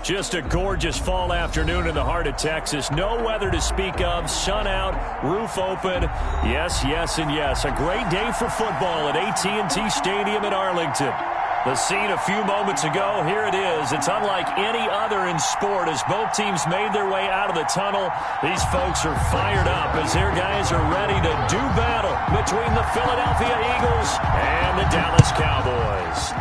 Just a gorgeous fall afternoon in the heart of Texas. No weather to speak of. Sun out, roof open. Yes, yes, and yes. A great day for football at AT&T Stadium in Arlington. The scene a few moments ago, here it is. It's unlike any other in sport as both teams made their way out of the tunnel. These folks are fired up as their guys are ready to do battle between the Philadelphia Eagles and the Dallas Cowboys.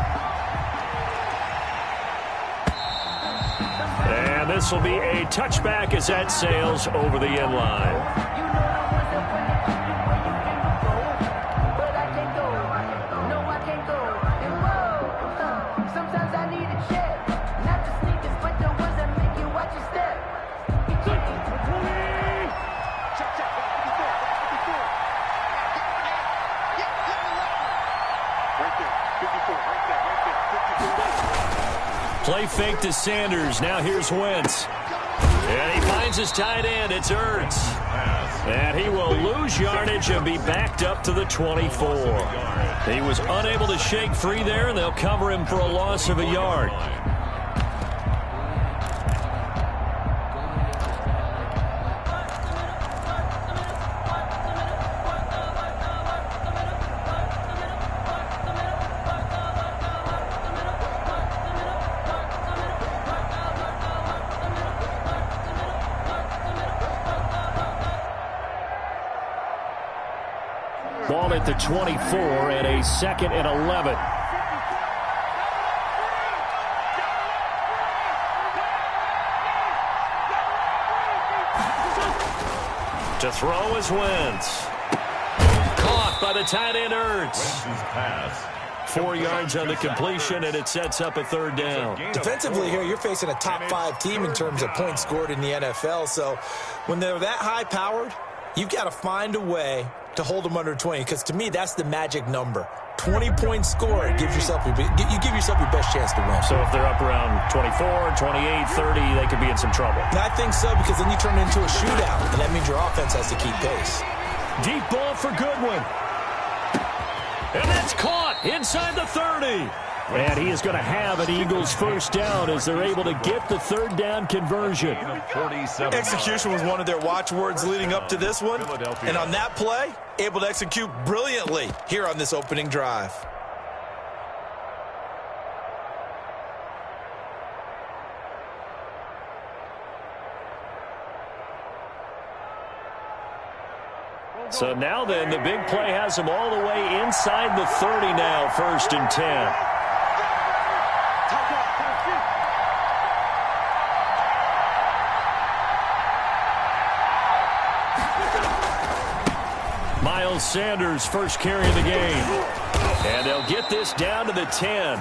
And this will be a touchback as that sails over the end line. Play fake to Sanders. Now here's Wentz. And he finds his tight end. It's Ertz. And he will lose yardage and be backed up to the 24. He was unable to shake free there, and they'll cover him for a loss of a yard. Ball at the 24 and a 2nd and 11. To throw is Wentz. Caught by the tight end Ertz. 4 yards on the completion, and it sets up a 3rd down. Defensively here, you're facing a top 5 team in terms of points scored in the NFL. So when they're that high-powered, you've got to find a way to hold them under 20, because to me, that's the magic number. 20 points scored, you give yourself your best chance to win. So if they're up around 24, 28, 30, they could be in some trouble. And I think so, because then you turn it into a shootout, and that means your offense has to keep pace. Deep ball for Goodwin. And that's caught inside the 30. And he is going to have an Eagles 1st down as they're able to get the 3rd down conversion. Execution was one of their watchwords leading up to this one. And on that play, able to execute brilliantly here on this opening drive. So now then, the big play has them all the way inside the 30 now, 1st and 10. Miles Sanders first carry of the game. And they'll get this down to the 10.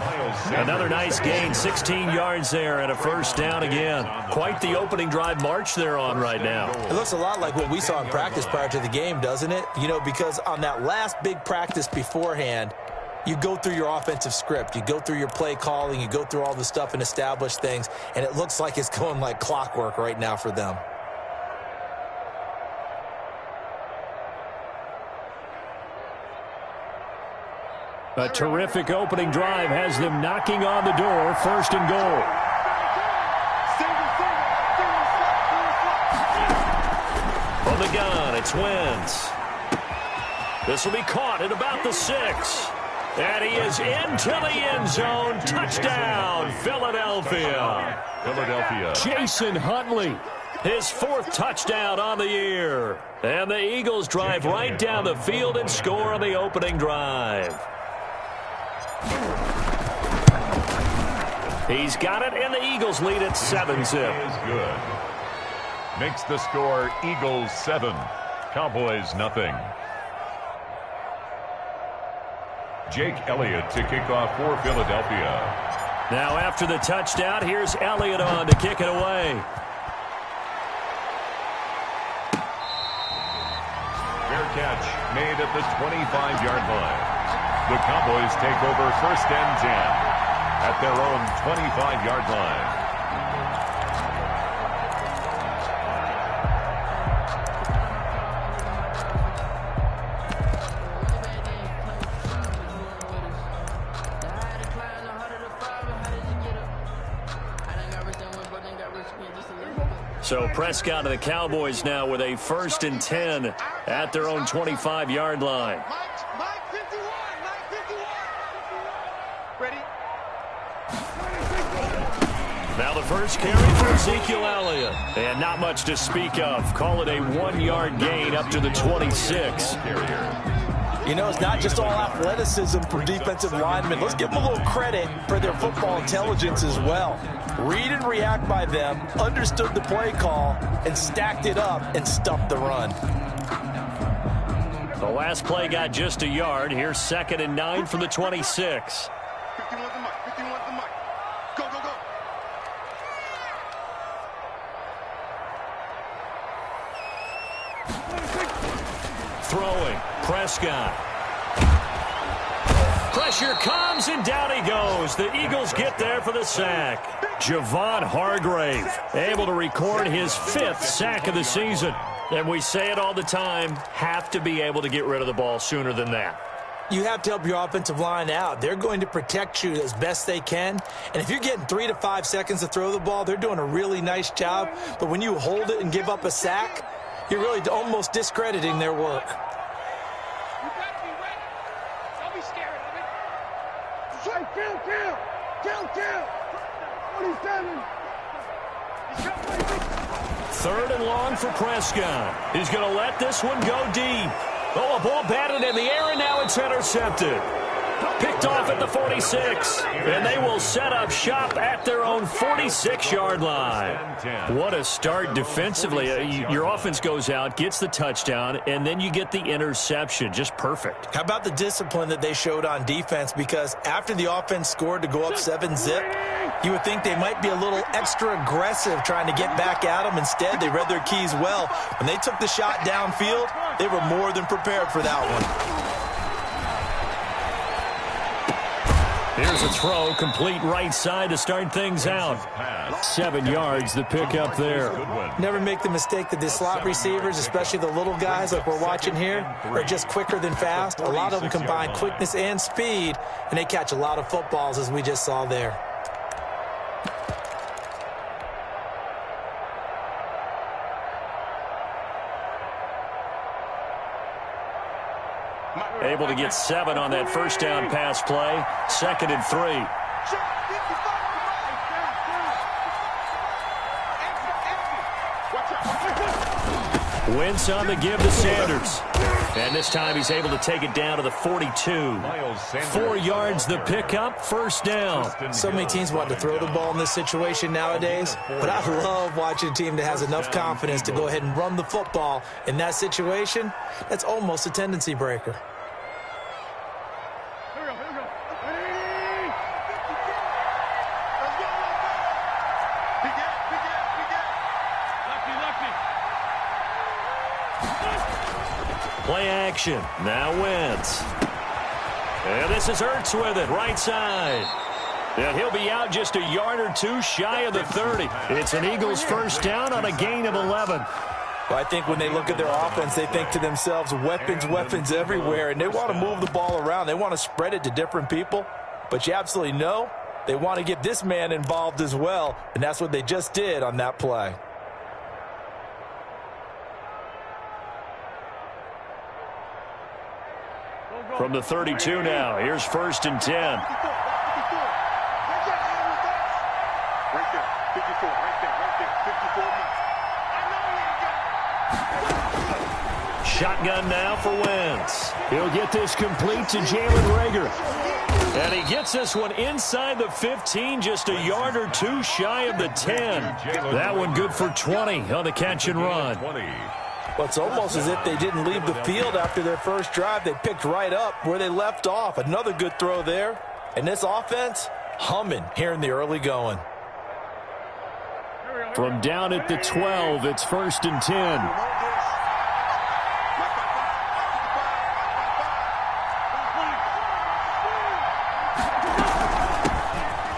Another nice gain, 16 yards there and a 1st down again. Quite the opening drive march they're on right now. It looks a lot like what we saw in practice prior to the game, doesn't it? You know, because on that last big practice beforehand, you go through your offensive script, you go through your play calling, you go through all the stuff and establish things, and it looks like it's going like clockwork right now for them. A terrific opening drive has them knocking on the door, 1st and goal. From the gun, it's Wentz. This will be caught at about the 6. And he is into the end zone. Touchdown, Philadelphia. Jason Huntley, his 4th touchdown on the year. And the Eagles drive right down the field and score on the opening drive. He's got it, and the Eagles lead at 7-zip. Good. Makes the score Eagles 7, Cowboys nothing. Jake Elliott to kick off for Philadelphia. Now after the touchdown, here's Elliott on to kick it away. Fair catch made at the 25-yard line. The Cowboys take over 1st and 10 at their own 25-yard line. So Prescott and the Cowboys now with a 1st and 10 at their own 25-yard line. Mike 51. Ready? Now the first carry for Ezekiel Elliott. And not much to speak of. Call it a 1-yard gain up to the 26. You know, it's not just all athleticism for defensive linemen. Let's give them a little credit for their football intelligence as well. Read and react by them, understood the play call, and stacked it up and stuffed the run. The last play got just a yard. Here's 2nd and 9 from the 26. 51 to Mike. 51 to Mike. Go. Throwing. Prescott. Pressure comes, and down he goes. The Eagles get there for the sack. Javon Hargrave able to record his 5th sack of the season. And we say it all the time, have to be able to get rid of the ball sooner than that. You have to help your offensive line out. They're going to protect you as best they can. And if you're getting 3 to 5 seconds to throw the ball, they're doing a really nice job. But when you hold it and give up a sack, you're really almost discrediting their work. You got to be ready. Don't be scared of it. Kill. 47. 3rd and long for Prescott. He's going to let this one go deep. Oh, a ball batted in the air, and now it's intercepted. Picked off at the 46. And they will set up shop at their own 46-yard line. What a start defensively. Your offense goes out, gets the touchdown, and then you get the interception. Just perfect. How about the discipline that they showed on defense? Because after the offense scored to go up 7-zip, you would think they might be a little extra aggressive trying to get back at them. Instead, they read their keys well. When they took the shot downfield, they were more than prepared for that one. Here's a throw, complete right side to start things out. 7 yards, the pick up there. Never make the mistake that the slot receivers, especially the little guys like we're watching here, are just quicker than fast. A lot of them combine quickness and speed, and they catch a lot of footballs, as we just saw there. Able to get 7 on that first down pass play. 2nd and 3. Wentz on the give to Sanders. And this time he's able to take it down to the 42. 4 yards the pickup, 1st down. So many teams want to throw the ball in this situation nowadays, but I love watching a team that has enough confidence to go ahead and run the football. In that situation, that's almost a tendency breaker. Play action. Now Wentz. And this is Ertz with it, right side. And he'll be out just a yard or 2 shy of the 30. It's an Eagles 1st down on a gain of 11. Well, I think when they look at their offense, they think to themselves, weapons everywhere, and they want to move the ball around. They want to spread it to different people. But you absolutely know they want to get this man involved as well, and that's what they just did on that play. From the 32 now, here's 1st and 10. Right there, 54, right there, 54. Shotgun now for Wentz. He'll get this complete to Jalen Reagor. And he gets this one inside the 15, just a yard or 2 shy of the 10. That one good for 20 on the catch and run. Well, it's almost as if they didn't leave the field after their first drive. They picked right up where they left off. Another good throw there. And this offense, humming here in the early going. From down at the 12, it's 1st and 10.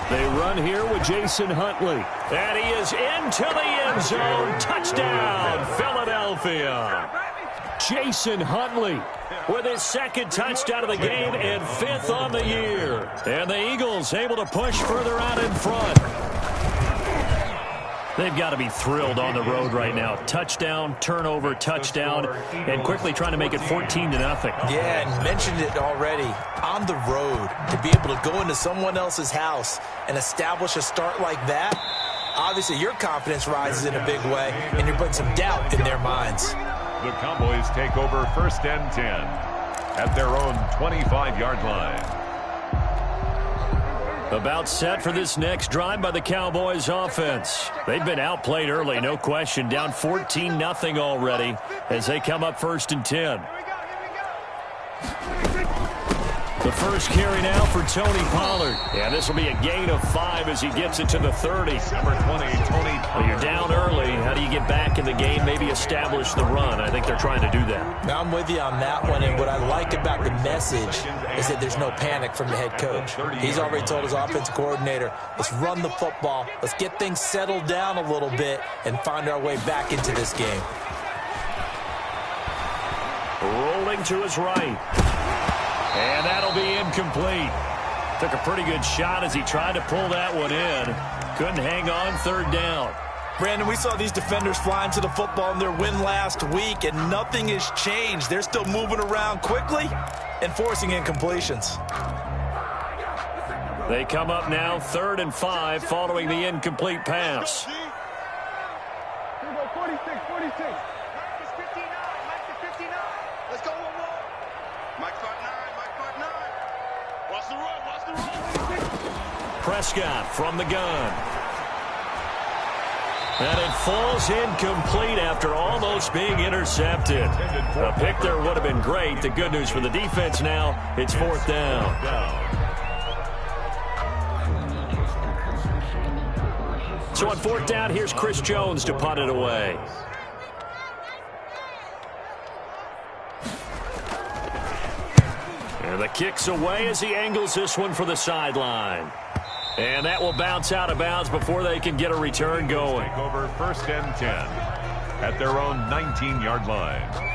They run here with Jason Huntley. And he is into the end zone. Touchdown, Philadelphia. Jason Huntley with his 2nd touchdown of the game and 5th on the year. And the Eagles able to push further out in front. They've got to be thrilled on the road right now. Touchdown, turnover, touchdown, and quickly trying to make it 14-0. Yeah, and mentioned it already. On the road, to be able to go into someone else's house and establish a start like that, obviously your confidence rises in a big way, and you're putting some doubt in their minds. The Cowboys take over 1st and 10 at their own 25-yard line. About set for this next drive by the Cowboys offense. They've been outplayed early, no question. Down 14-0 already as they come up 1st and 10. The first carry now for Tony Pollard. Yeah, this will be a gain of 5 as he gets it to the 30. Number 20, Tony Pollard. Well, you're down early. How do you get back in the game, maybe establish the run? I think they're trying to do that. Now I'm with you on that one, and what I like about the message is that there's no panic from the head coach. He's already told his offensive coordinator, let's run the football, let's get things settled down a little bit and find our way back into this game. Rolling to his right. And that'll be incomplete. Took a pretty good shot as he tried to pull that one in. Couldn't hang on 3rd down. Brandon, we saw these defenders flying to the football in their win last week, and nothing has changed. They're still moving around quickly and forcing incompletions. They come up now 3rd and 5 following the incomplete pass. Here we go, 46, 46. Mike is 59, Mike is 59. Let's go one more. Mike caught 9, Mike caught 9. Watch the run, watch the run. Prescott from the gun. And it falls incomplete after almost being intercepted. A pick there would have been great. The good news for the defense now, it's 4th down. So on 4th down, here's Chris Jones to punt it away. And the kick's away as he angles this one for the sideline. And that will bounce out of bounds before they can get a return going. Take over 1st and 10 at their own 19-yard line.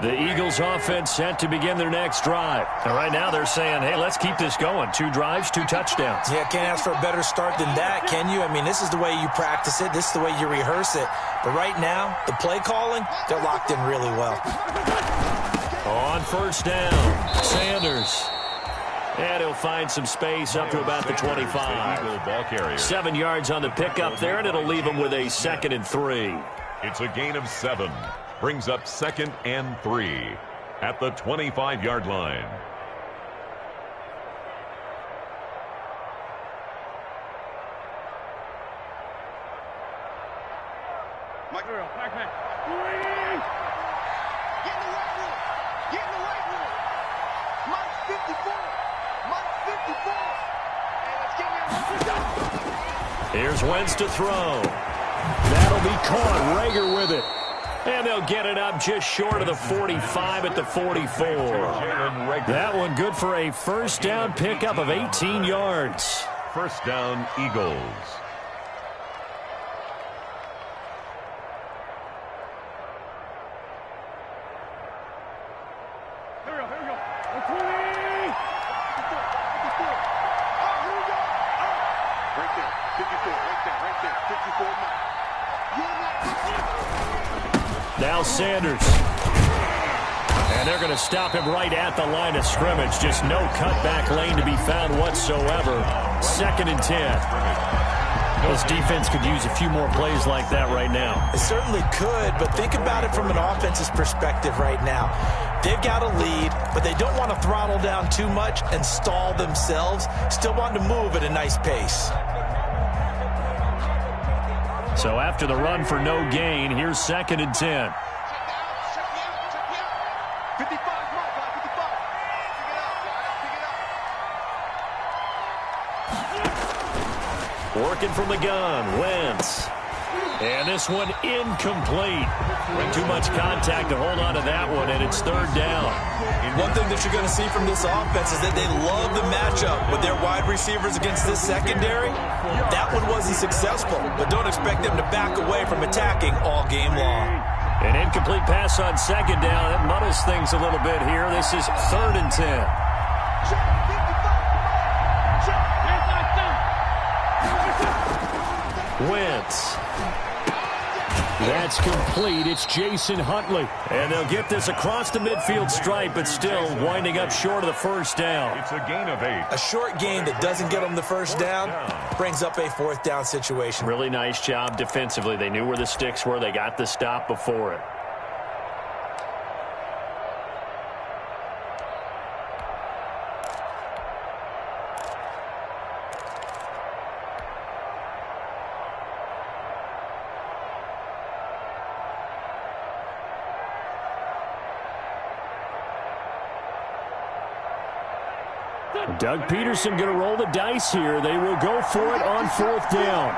The Eagles offense set to begin their next drive. And right now they're saying, hey, let's keep this going. 2 drives, 2 touchdowns. Yeah, can't ask for a better start than that, can you? I mean, this is the way you practice it. This is the way you rehearse it. But right now, the play calling, they're locked in really well. On 1st down, Sanders. And he'll find some space up to about the 25. 7 yards on the pickup there, and it'll leave him with a 2nd and 3. It's a gain of 7. Brings up 2nd and 3 at the 25-yard line. Mike, back. Get in the right room. Get in the right room. Mike 54. Mike 54. Hey, let's get me a Here's Wentz to throw. That'll be caught. Rager with it. And they'll get it up just short of the 45 at the 44. That one good for a 1st down pickup of 18 yards. 1st down, Eagles. Here we go. 20. Oh, here we go. Right there. 54. Right there. 54. Now Sanders. And they're going to stop him right at the line of scrimmage. Just no cutback lane to be found whatsoever. 2nd and 10. This defense could use a few more plays like that right now. It certainly could, but think about it from an offense's perspective right now. They've got a lead, but they don't want to throttle down too much and stall themselves. Still want to move at a nice pace. So after the run for no gain, here's 2nd and 10. 55. Working from the gun, Wentz. And this one incomplete. Too much contact to hold on to that one, and it's third down. One thing that you're going to see from this offense is that they love the matchup with their wide receivers against this secondary. That one wasn't successful, but don't expect them to back away from attacking all game long. An incomplete pass on second down. That muddles things a little bit here. This is 3rd and 10. Wentz. That's complete. It's Jason Huntley. And they'll get this across the midfield stripe, but still winding up short of the first down. It's a gain of 8. A short gain that doesn't get them the first down brings up a 4th down situation. Really nice job defensively. They knew where the sticks were. They got the stop before it. Doug Peterson going to roll the dice here. They will go for it on 4th down.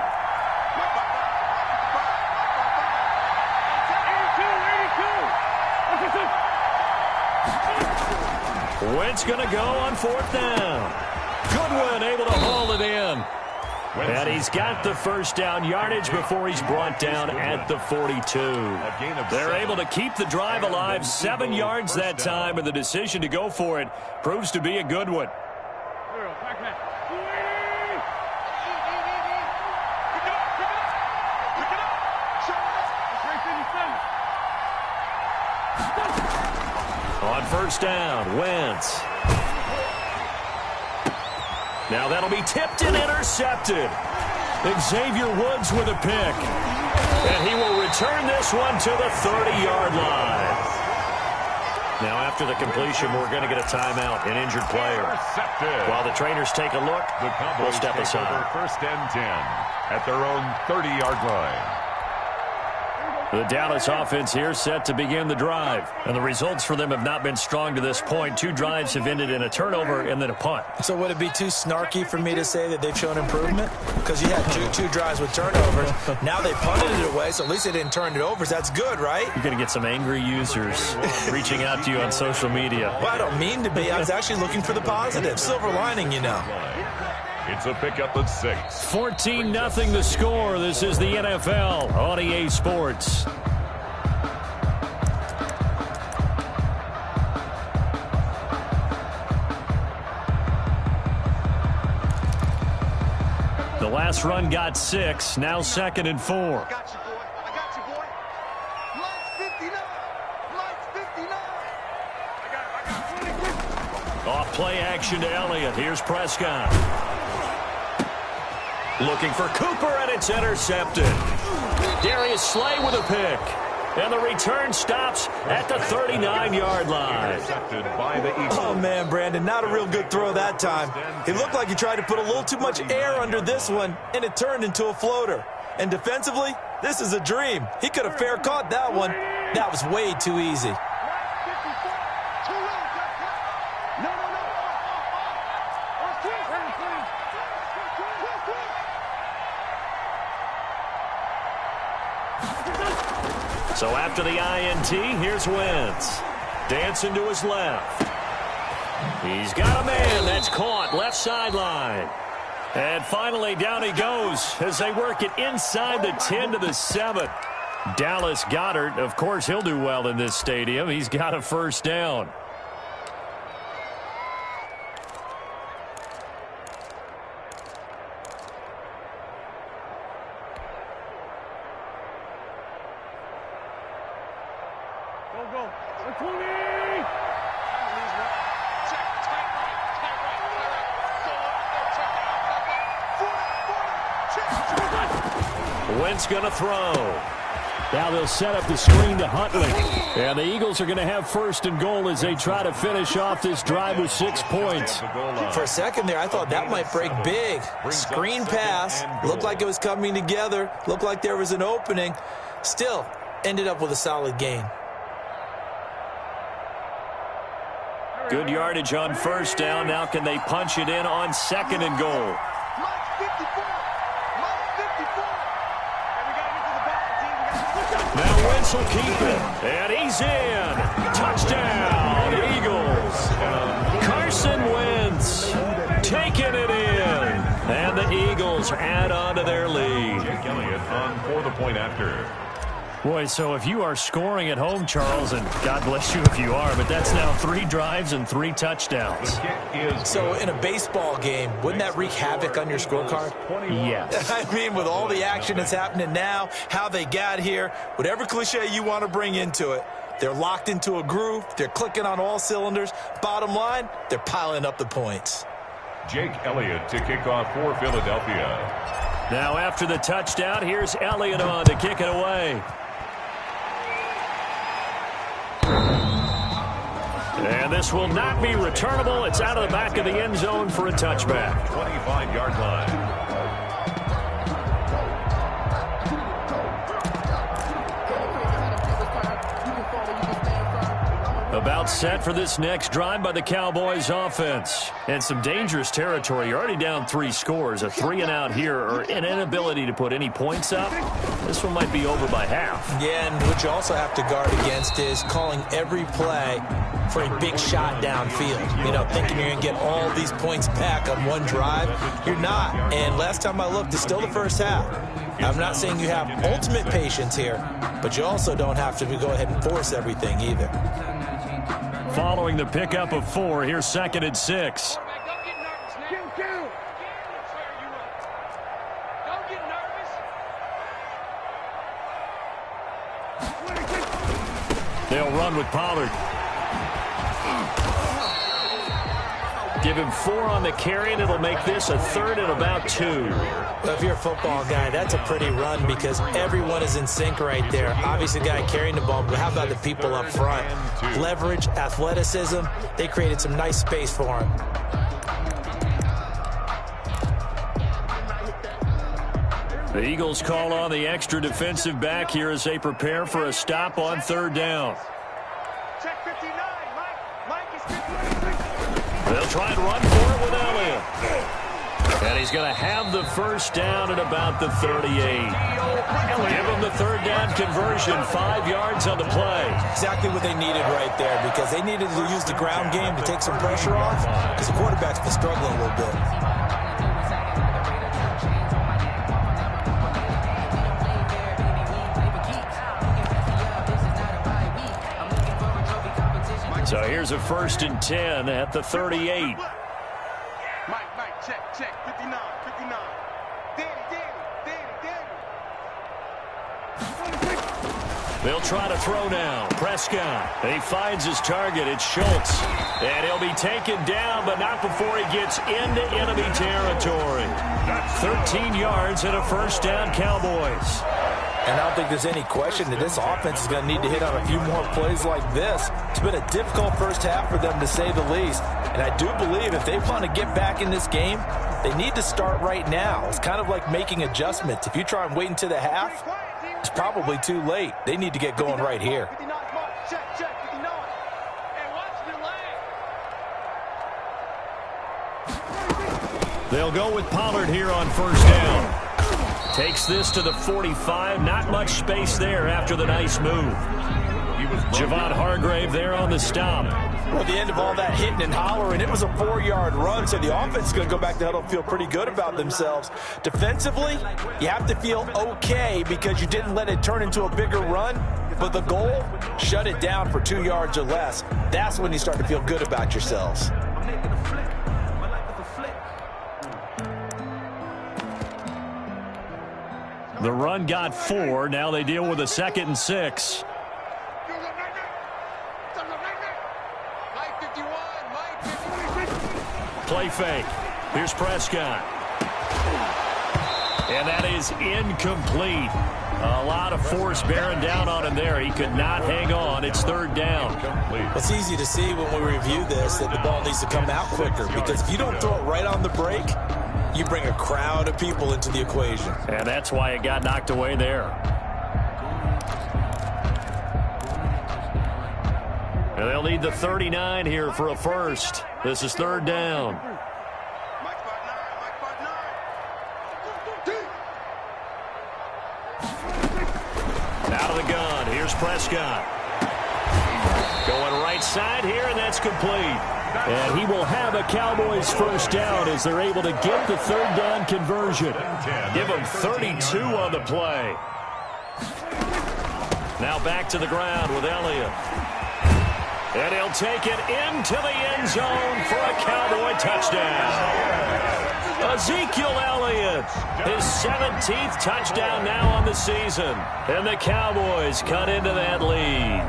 Wentz going to go on 4th down. Goodwin able to haul it in. And he's got the first down yardage before he's brought down at the 42. They're able to keep the drive alive. 7 yards that time, and the decision to go for it proves to be a good one. On first down, Wentz. Now that'll be tipped and intercepted. Xavier Woods with a pick. And he will return this one to the 30-yard line. Now after the completion, we're going to get a timeout, an injured player. While the trainers take a look, we'll step aside. 1st and 10 at their own 30-yard line. The Dallas offense here set to begin the drive. And the results for them have not been strong to this point. 2 drives have ended in a turnover and then a punt. So would it be too snarky for me to say that they've shown improvement? Because you had two drives with turnovers. Now they punted it away, so at least they didn't turn it over. So that's good, right? You're going to get some angry users reaching out to you on social media. Well, I don't mean to be. I was actually looking for the positive. Silver lining, you know. It's a pickup of 6. 14-0 the score. This is the NFL on EA Sports. The last run got 6. Now 2nd and 4. I got you, boy. I got you, boy. Lights 59. Lights 59. I got 20. Off play action to Elliott. Here's Prescott. Looking for Cooper, and it's intercepted. Darius Slay with a pick. And the return stops at the 39-yard line. Intercepted by the Eagles. Oh, man, Brandon, not a real good throw that time. It looked like he tried to put a little too much air under this one, and it turned into a floater. And defensively, this is a dream. He could have fair caught that one. That was way too easy. So after the INT, here's Wentz. Dancing to his left. He's got a man. That's caught. Left sideline. And finally, down he goes as they work it inside the 10 to the 7. Dallas Goedert, of course, he'll do well in this stadium. He's got a first down. Wentz going to throw. Now they'll set up the screen to Huntley. And the Eagles are going to have 1st and goal as they try to finish off this drive with 6 points. For a second there, I thought that might break big. Screen pass. Looked like it was coming together. Looked like there was an opening. Still, ended up with a solid gain. Good yardage on first down. Now can they punch it in on 2nd and goal? Lights 54. Lights 54. And we got to get to the back. This will keep it. And he's in. Touchdown, Eagles. Carson Wentz taking it in. And the Eagles add on to their lead. Jake Elliott on for the point after. Boy, so if you are scoring at home, Charles, and God bless you if you are, but that's now 3 drives and 3 touchdowns. So in a baseball game, wouldn't that wreak havoc on your scorecard? Yes. I mean, with all the action that's happening now, how they got here, whatever cliche you want to bring into it, they're locked into a groove. They're clicking on all cylinders. Bottom line, they're piling up the points. Jake Elliott to kick off for Philadelphia. Now after the touchdown, here's Elliott on to kick it away. And this will not be returnable. It's out of the back of the end zone for a touchback. 25-yard line. About set for this next drive by the Cowboys offense. And some dangerous territory. You're already down 3 scores. A 3-and-out here or an inability to put any points up. This one might be over by half. Yeah, and what you also have to guard against is calling every play for a big shot downfield. You know, thinking you're going to get all these points back on one drive. You're not. And last time I looked, it's still the first half. I'm not saying you have ultimate patience here, but you also don't have to go ahead and force everything either. Following the pickup of 4, here's 2nd and 6. Don't get nervous now. Don't get nervous. They'll run with Pollard. Give him 4 on the carry, and it'll make this a 3rd and about 2. Well, if you're a football guy, that's a pretty run because everyone is in sync right there. Obviously, the guy carrying the ball, but how about the people up front? Leverage, athleticism, they created some nice space for him. The Eagles call on the extra defensive back here as they prepare for a stop on 3rd down. Check 59. Mike is 59. They'll try and run for it with Elliott. And he's going to have the first down at about the 38. Give him the 3rd down conversion, 5 yards on the play. Exactly what they needed right there because they needed to use the ground game to take some pressure off because the quarterback's been struggling a little bit. So here's a 1st and 10 at the 38. Mike, check, 59. Danny. They'll try to throw now. Prescott. He finds his target. It's Schultz. And he'll be taken down, but not before he gets into enemy territory. 13 yards and a 1st down, Cowboys. And I don't think there's any question that this offense is going to need to hit on a few more plays like this. It's been a difficult first half for them, to say the least. And I do believe if they want to get back in this game, they need to start right now. It's kind of like making adjustments. If you try and wait until the half, it's probably too late. They need to get going right here. 59, check, 59. And watch the leg. They'll go with Pollard here on 1st down. Takes this to the 45. Not much space there after the nice move. Javon Hargrave there on the stop. Well, at the end of all that hitting and hollering, it was a 4-yard run, so the offense is going to go back to huddle and feel pretty good about themselves. Defensively, you have to feel okay because you didn't let it turn into a bigger run, but the goal, shut it down for 2 yards or less. That's when you start to feel good about yourselves. The run got 4. Now they deal with a 2nd and 6. Play fake. Here's Prescott. And that is incomplete. A lot of force bearing down on him there. He could not hang on. It's 3rd down. It's easy to see when we review this that the ball needs to come out quicker because if you don't throw it right on the break, you bring a crowd of people into the equation. And that's why it got knocked away there. And they'll need the 39 here for a 1st. This is 3rd down. Out out of the gun. Here's Prescott. Going right side here, and that's complete. And he will have a Cowboys first down as they're able to get the third down conversion. Give him 32 on the play. Now back to the ground with Elliott. And he'll take it into the end zone for a Cowboy touchdown. Ezekiel Elliott, his 17th touchdown now on the season. And the Cowboys cut into that lead.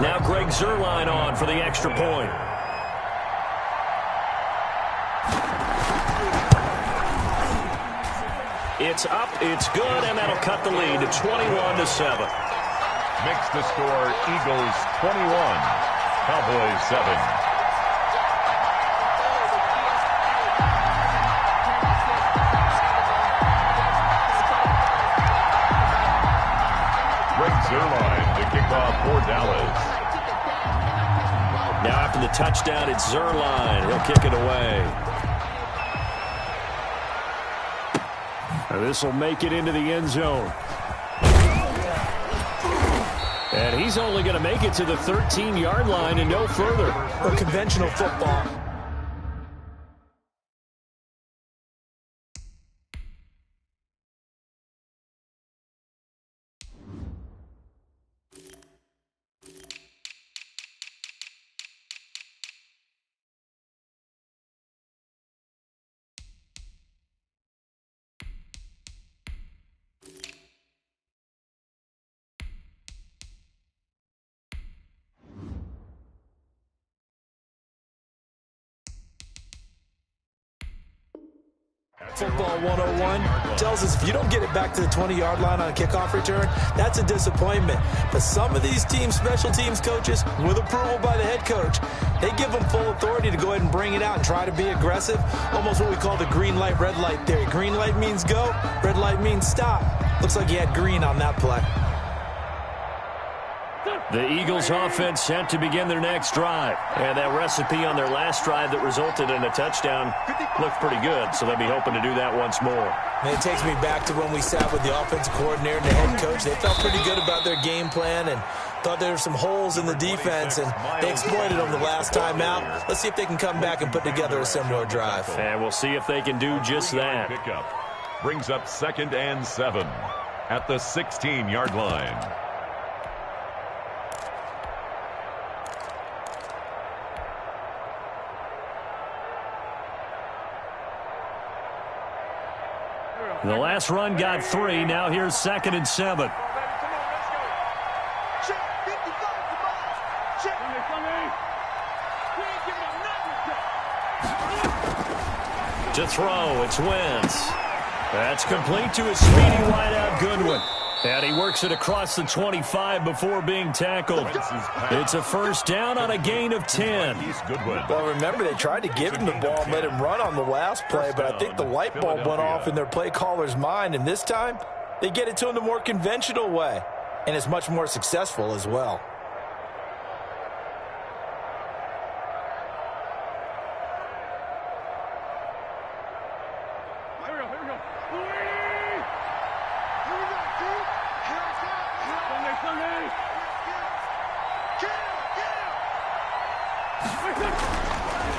Now Greg Zuerlein on for the extra point. It's up, it's good, and that'll cut the lead to 21-7. Makes the score Eagles 21, Cowboys 7. Greg Zuerlein to kick off for Dallas. Now after the touchdown, it's Zuerlein. He'll kick it away. This will make it into the end zone. And he's only going to make it to the 13-yard line and no further. For conventional football. Football 101 tells us if you don't get it back to the 20-yard line on a kickoff return, that's a disappointment. But some of these teams, special teams coaches, with approval by the head coach, they give them full authority to go ahead and bring it out and try to be aggressive. Almost what we call the green light, red light theory. Green light means go, red light means stop. Looks like he had green on that play. The Eagles offense set to begin their next drive. And that recipe on their last drive that resulted in a touchdown looked pretty good, so they'll be hoping to do that once more. And it takes me back to when we sat with the offensive coordinator and the head coach. They felt pretty good about their game plan and thought there were some holes in the defense, and they exploited them the last time out. Let's see if they can come back and put together a similar drive. And we'll see if they can do just that. Pickup brings up 2nd and 7 at the 16-yard line. The last run got 3. Now here's 2nd and 7. To throw, it's Wentz. That's complete to his speedy wideout Goodwin. And he works it across the 25 before being tackled. It's a first down on a gain of 10. Well, remember, they tried to give him the ball and let him run on the last play, but I think the light bulb went off in their play caller's mind, and this time they get it to him the more conventional way, and it's much more successful as well.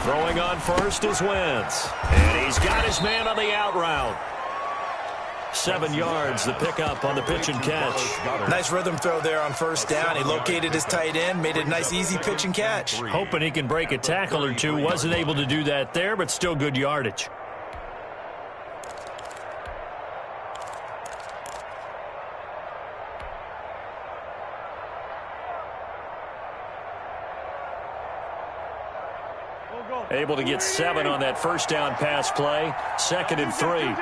Throwing on first is Wentz. And he's got his man on the out route. 7 yards, the pickup on the pitch and catch. Nice rhythm throw there on first down. He located his tight end, made it a nice, easy pitch and catch. Hoping he can break a tackle or two. Wasn't able to do that there, but still good yardage. Able to get 7 on that first down pass play. 2nd and 3.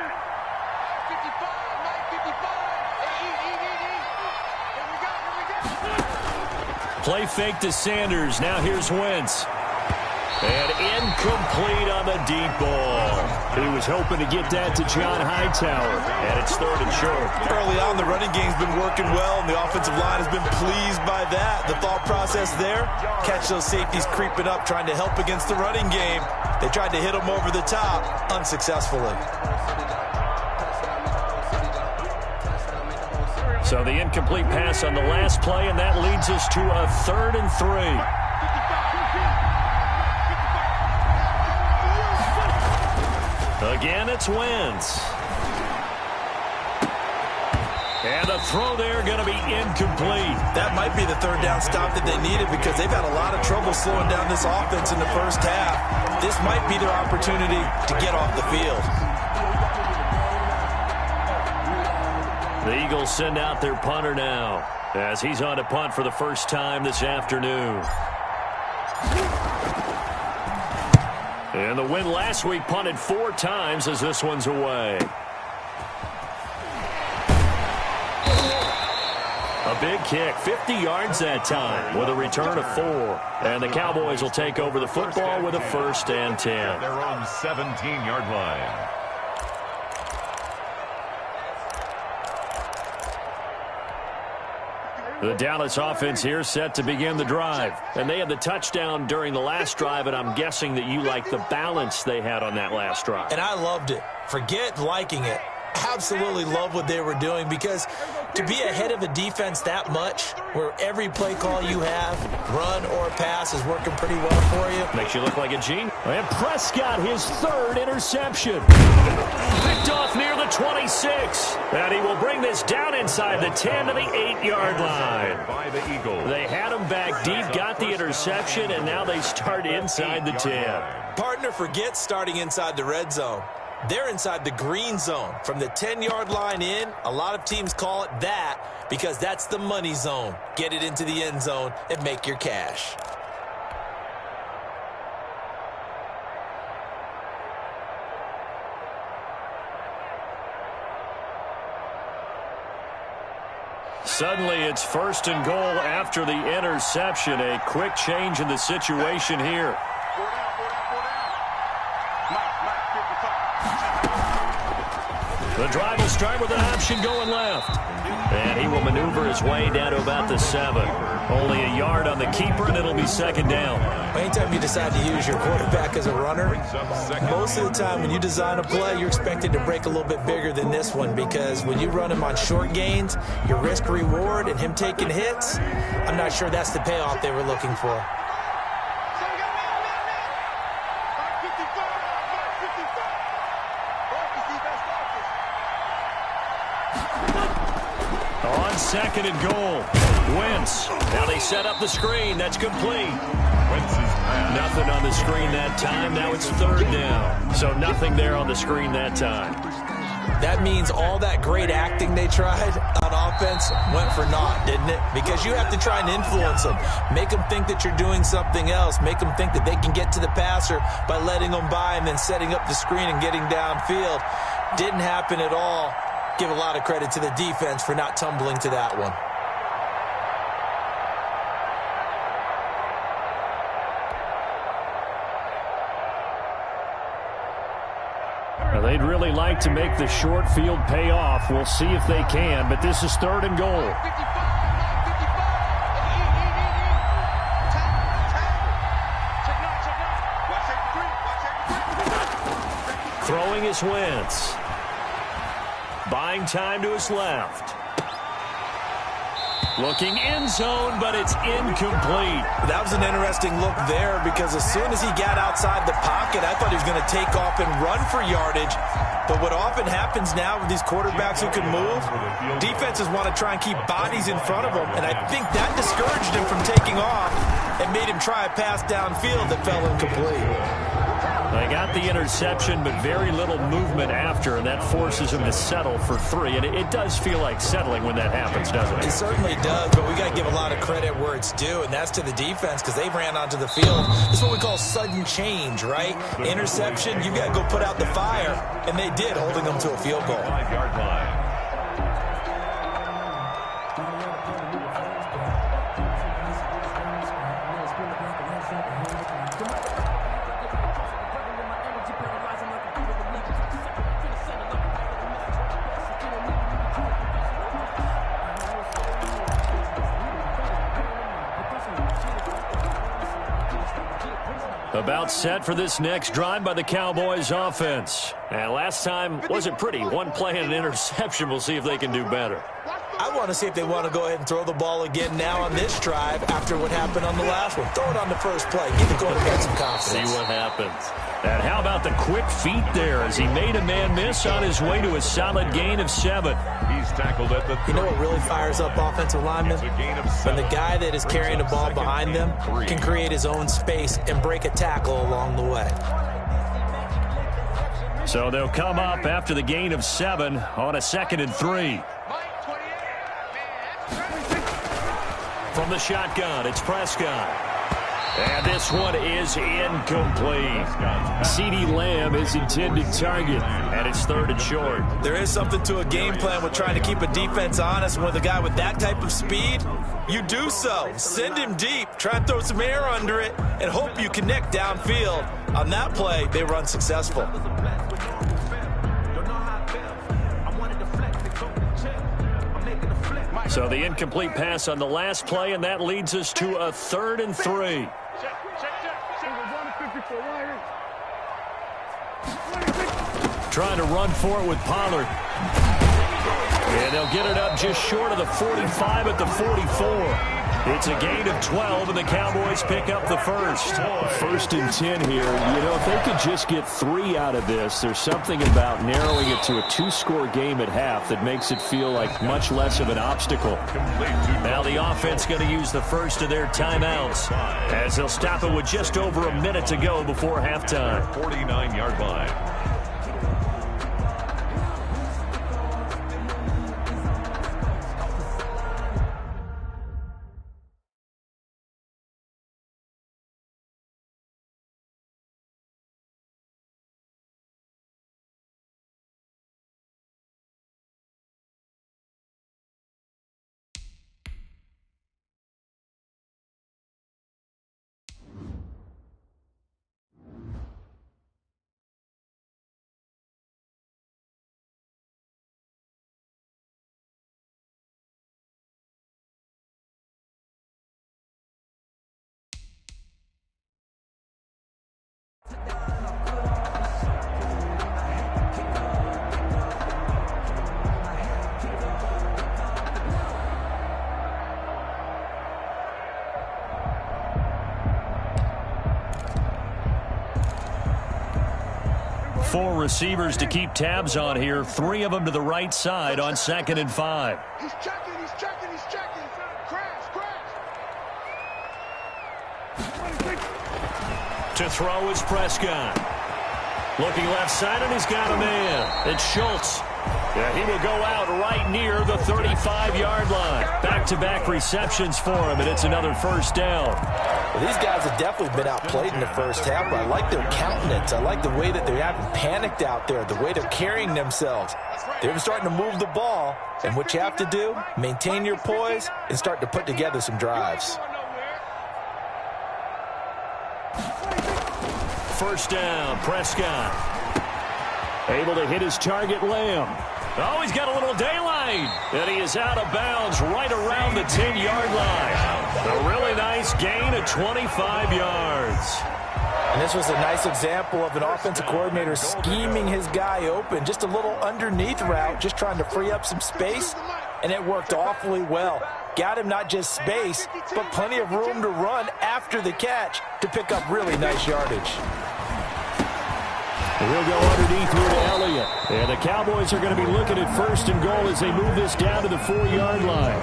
Play fake to Sanders. Now here's Wentz. And Incomplete on the deep ball. He was hoping to get that to John Hightower, and it's 3rd and short. Early on, the running game's been working well, and the offensive line has been pleased by that. The thought process there, catch those safeties creeping up, trying to help against the running game. They tried to hit them over the top, unsuccessfully. So the incomplete pass on the last play, and that leads us to a 3rd and 3. Again, it's Wentz. And the throw there going to be incomplete. That might be the 3rd down stop that they needed because they've had a lot of trouble slowing down this offense in the first half. This might be their opportunity to get off the field. The Eagles send out their punter now as he's on to punt for the first time this afternoon. And the win last week punted 4 times as this one's away. A big kick, 50 yards that time with a return of 4. And the Cowboys will take over the football with a 1st and 10. Their own 17-yard line. The Dallas offense here set to begin the drive. And they had the touchdown during the last drive, and I'm guessing that you like the balance they had on that last drive. And I loved it. Forget liking it. Absolutely love what they were doing because to be ahead of a defense that much where every play call you have, run or pass, is working pretty well for you. Makes you look like a genius. And Prescott, his 3rd interception. Picked off near the 26. And he will bring this down inside the 10 to the 8-yard line. By the Eagles. They had him back deep, got the interception, and now they start inside the 10. Partner forgets starting inside the red zone. They're inside the green zone. From the 10-yard line in, a lot of teams call it that because that's the money zone. Get it into the end zone and make your cash. Suddenly, it's 1st and goal after the interception. A quick change in the situation here. The drive will start with an option going left. And he will maneuver his way down to about the 7. Only a yard on the keeper, and it'll be 2nd down. Anytime you decide to use your quarterback as a runner, most of the time when you design a play, you're expected to break a little bit bigger than this one because when you run him on short gains, your risk-reward and him taking hits, I'm not sure that's the payoff they were looking for. On 2nd and goal, Wentz. Now they set up the screen. That's complete. Nothing on the screen that time. Now it's 3rd down. So nothing there on the screen that time. That means all that great acting they tried on offense went for naught, didn't it? Because you have to try and influence them. Make them think that you're doing something else. Make them think that they can get to the passer by letting them by and then setting up the screen and getting downfield. Didn't happen at all. Give a lot of credit to the defense for not tumbling to that one. Well, they'd really like to make the short field pay off. We'll see if they can, but this is 3rd and goal. Throwing is Wentz. Buying time to his left. Looking end zone, but it's incomplete. That was an interesting look there because as soon as he got outside the pocket, I thought he was going to take off and run for yardage. But what often happens now with these quarterbacks who can move, defenses want to try and keep bodies in front of them. And I think that discouraged him from taking off and made him try a pass downfield that fell incomplete. They got the interception, but very little movement after, and that forces him to settle for 3. And it does feel like settling when that happens, doesn't it? It certainly does, but we got to give a lot of credit where it's due, and that's to the defense because they ran onto the field. This is what we call sudden change, right? Interception, you got to go put out the fire, and they did, holding them to a field goal. 5-yard line. About set for this next drive by the Cowboys offense. And last time wasn't pretty. One play and an interception. We'll see if they can do better. I want to see if they want to go ahead and throw the ball again now on this drive after what happened on the last one. Throw it on the first play. Give the quarterback some confidence. See what happens. And how about the quick feet there as he made a man miss on his way to a solid gain of 7. He's tackled at the 30. You know what really fires up offensive linemen? When the guy that is carrying the ball behind them can create his own space and break a tackle along the way. So they'll come up after the gain of 7 on a 2nd and 3. From the shotgun, it's Prescott. And this one is incomplete. CeeDee Lamb is intended target, and it's 3rd and short. There is something to a game plan with trying to keep a defense honest. With a guy with that type of speed, you do so. Send him deep. Try and throw some air under it and hope you connect downfield. On that play, they were unsuccessful. So the incomplete pass on the last play, and that leads us to a 3rd and 3. Trying to run for it with Pollard. And they'll get it up just short of the 45 at the 44. It's a gain of 12, and the Cowboys pick up the first. 1st and 10 here. You know, if they could just get 3 out of this, there's something about narrowing it to a 2-score game at half that makes it feel like much less of an obstacle. Now the offense going to use the first of their timeouts as they'll stop it with just over a minute to go before halftime. 49-yard line. Four receivers to keep tabs on here. 3 of them to the right side on 2nd and 5. He's checking, he's checking, he's checking. Crash, crash. To throw is Prescott. Looking left side, and he's got a man. It's Schultz. Yeah, he will go out right near the 35-yard line. Back-to-back receptions for him, and it's another first down. Well, these guys have definitely been outplayed in the first half, but I like their countenance. I like the way that they haven't panicked out there, the way they're carrying themselves. They're starting to move the ball, and what you have to do, maintain your poise and start to put together some drives. First down, Prescott. Able to hit his target, Lamb. Oh, he's got a little daylight. And he is out of bounds right around the 10-yard line. A really nice gain of 25 yards. And this was a nice example of an offensive coordinator scheming his guy open. Just a little underneath route, just trying to free up some space. And it worked awfully well. Got him not just space, but plenty of room to run after the catch to pick up really nice yardage. He'll go underneath here to Elliott. And the Cowboys are going to be looking at 1st and goal as they move this down to the 4-yard line.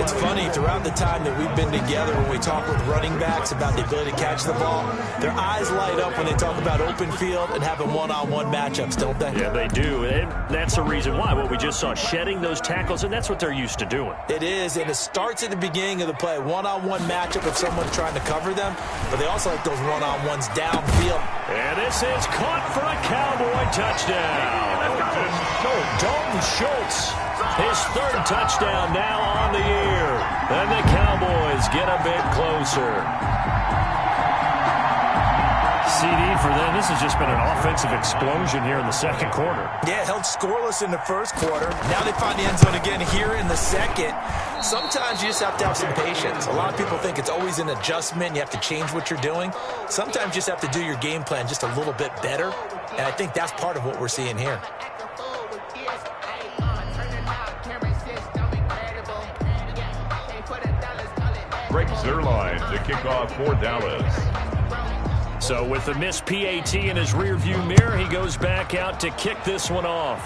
It's funny, throughout the time that we've been together, when we talk with running backs about the ability to catch the ball, their eyes light up when they talk about open field and having one-on-one matchups, don't they? Yeah, they do. And that's the reason why. What we just saw, shedding those tackles, and that's what they're used to doing. It is, and it starts at the beginning of the play. One-on-one matchup of someone trying to cover them, but they also like those one-on-ones downfield. And this is caught for a Cowboy touchdown. Dalton Schultz, his 3rd touchdown now on the year. And the Cowboys get a bit closer. CD for them. This has just been an offensive explosion here in the second quarter. Yeah, held scoreless in the first quarter. Now they find the end zone again here in the second. Sometimes you just have to have some patience. A lot of people think it's always an adjustment. You have to change what you're doing. Sometimes you just have to do your game plan just a little bit better. And I think that's part of what we're seeing here. Greg Zuerlein to kick off for Dallas. So with the missed PAT in his rearview mirror, he goes back out to kick this one off.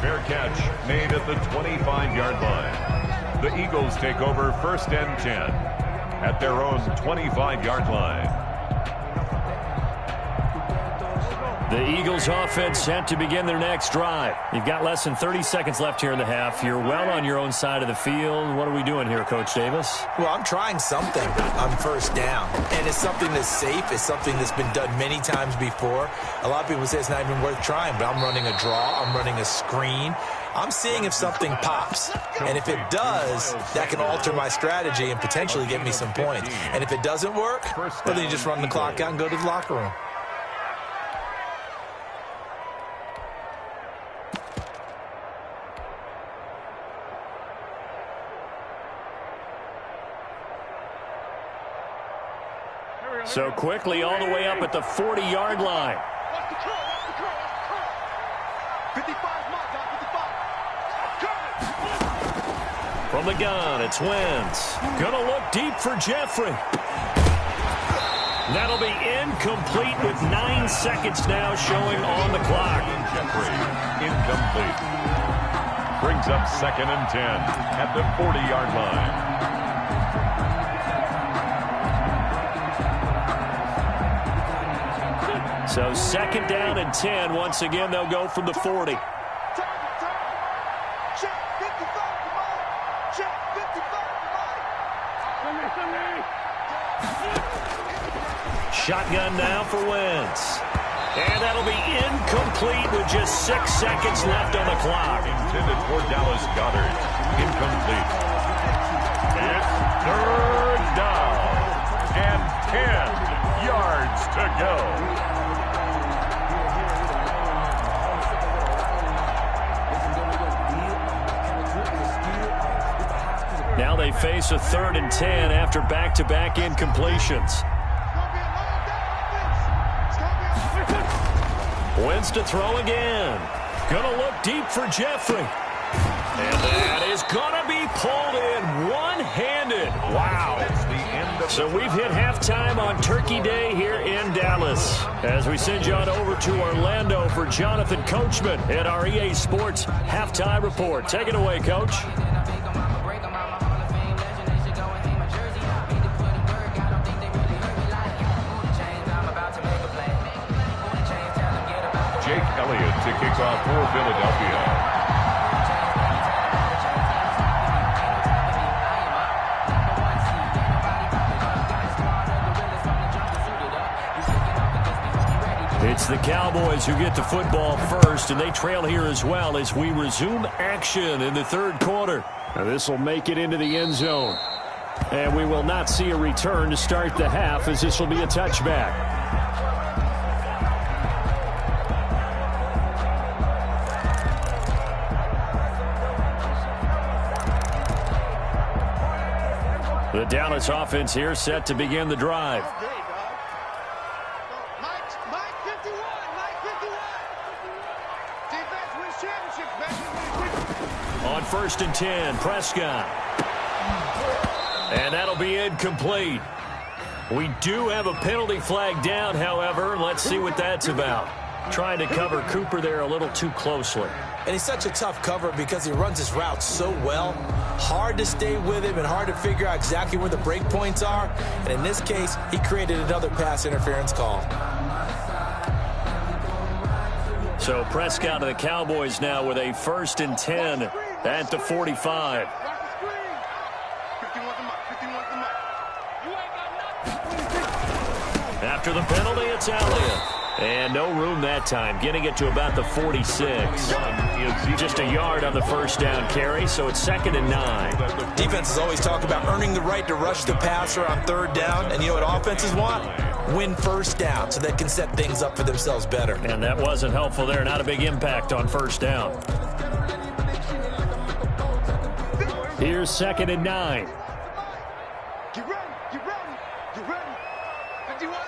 Fair catch made at the 25-yard line. The Eagles take over 1st and 10 at their own 25-yard line. The Eagles offense set to begin their next drive. You've got less than 30 seconds left here in the half. You're well on your own side of the field. What are we doing here, Coach Davis? Well, I'm trying something on 1st down. And it's something that's safe. It's something that's been done many times before. A lot of people say it's not even worth trying, but I'm running a draw. I'm running a screen. I'm seeing if something pops. And if it does, that can alter my strategy and potentially get me some points. And if it doesn't work, well, then you just run the clock out and go to the locker room. So quickly all the way up at the 40-yard line. Watch the curl, watch the curl, watch the curl. 55 mark, 55. From the gun, it's Wentz. Gonna look deep for Jeffrey. That'll be incomplete with 9 seconds now showing on the clock. Jeffrey, incomplete. Brings up 2nd and 10 at the 40-yard line. So 2nd down and 10. Once again, they'll go from the 40. Check 55 to Mike. Check 55 to Mike. Shotgun now for Wentz. And that'll be incomplete with just 6 seconds left on the clock. Intended for Dallas Goedert. Incomplete. It's 3rd down and 10 yards to go. Now they face a 3rd and 10 after back-to-back incompletions. Wentz to throw again. Gonna look deep for Jeffrey. And that is gonna be pulled in one-handed. Wow. So we've hit halftime on Turkey Day here in Dallas. As we send you on over to Orlando for Jonathan Coachman at our EA Sports Halftime Report. Take it away, Coach. Elliott to kick off for Philadelphia. It's the Cowboys who get the football first, and they trail here as well as we resume action in the 3rd quarter. Now this will make it into the end zone. And we will not see a return to start the half, as this will be a touchback. The Dallas offense here set to begin the drive. Mike 51, Mike 51. Defense wins championships, baby. On 1st and 10, Prescott. And that'll be incomplete. We do have a penalty flag down, however. Let's see what that's about. Trying to cover Cooper there a little too closely. And he's such a tough cover because he runs his route so well. Hard to stay with him and hard to figure out exactly where the break points are. And in this case, he created another pass interference call. So Prescott of the Cowboys now with a 1st and 10 at the 45. After the penalty, it's Elliott. And no room that time, getting it to about the 46. Just a yard on the first down carry, so it's 2nd and 9. Defenses always talk about earning the right to rush the passer on 3rd down, and you know what offenses want? Win first down so they can set things up for themselves better. And that wasn't helpful there. Not a big impact on 1st down. Here's 2nd and 9. Get ready, get ready, get ready. 51,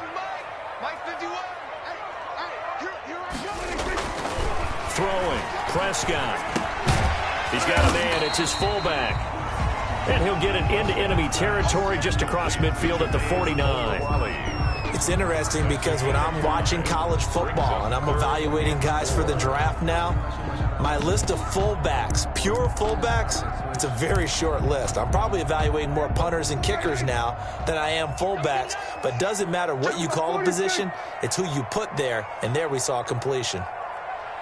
Mike 51. Here I go. Throwing, Prescott. He's got a man, it's his fullback. And he'll get it into enemy territory just across midfield at the 49. It's interesting because when I'm watching college football and I'm evaluating guys for the draft now, my list of fullbacks, pure fullbacks, it's a very short list. I'm probably evaluating more punters and kickers now than I am fullbacks, but it doesn't matter what you call a position, it's who you put there, and there we saw completion.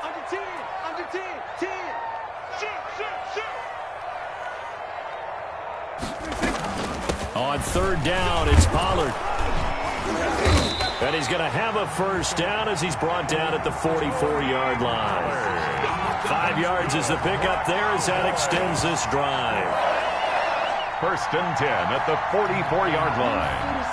Under 10, 10. Shoot. On 3rd down, it's Pollard. And he's going to have a first down as he's brought down at the 44-yard line. 5 yards is the pickup there as that extends this drive. 1st and 10 at the 44-yard line.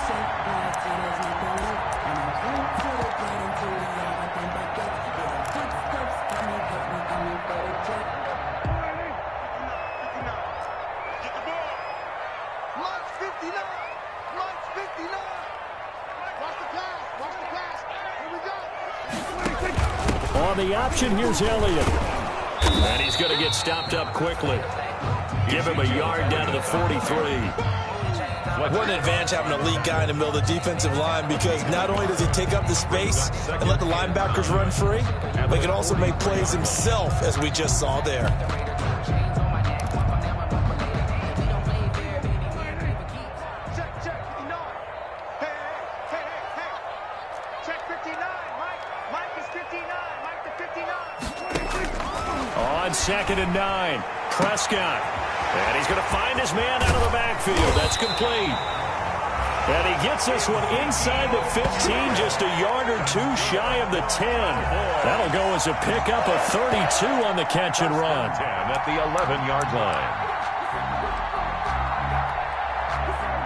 On the option, here's Elliott. And he's going to get stopped up quickly. Give him a yard down to the 43. What an advantage having a lead guy in the middle of the defensive line, because not only does he take up the space and let the linebackers run free, but he can also make plays himself, as we just saw there. On 2nd and 9, Prescott. And he's going to find his man out of the backfield. That's complete. And he gets this one inside the 15, just a yard or two shy of the 10. That'll go as a pickup of 32 on the catch and run. 10 at the 11-yard line.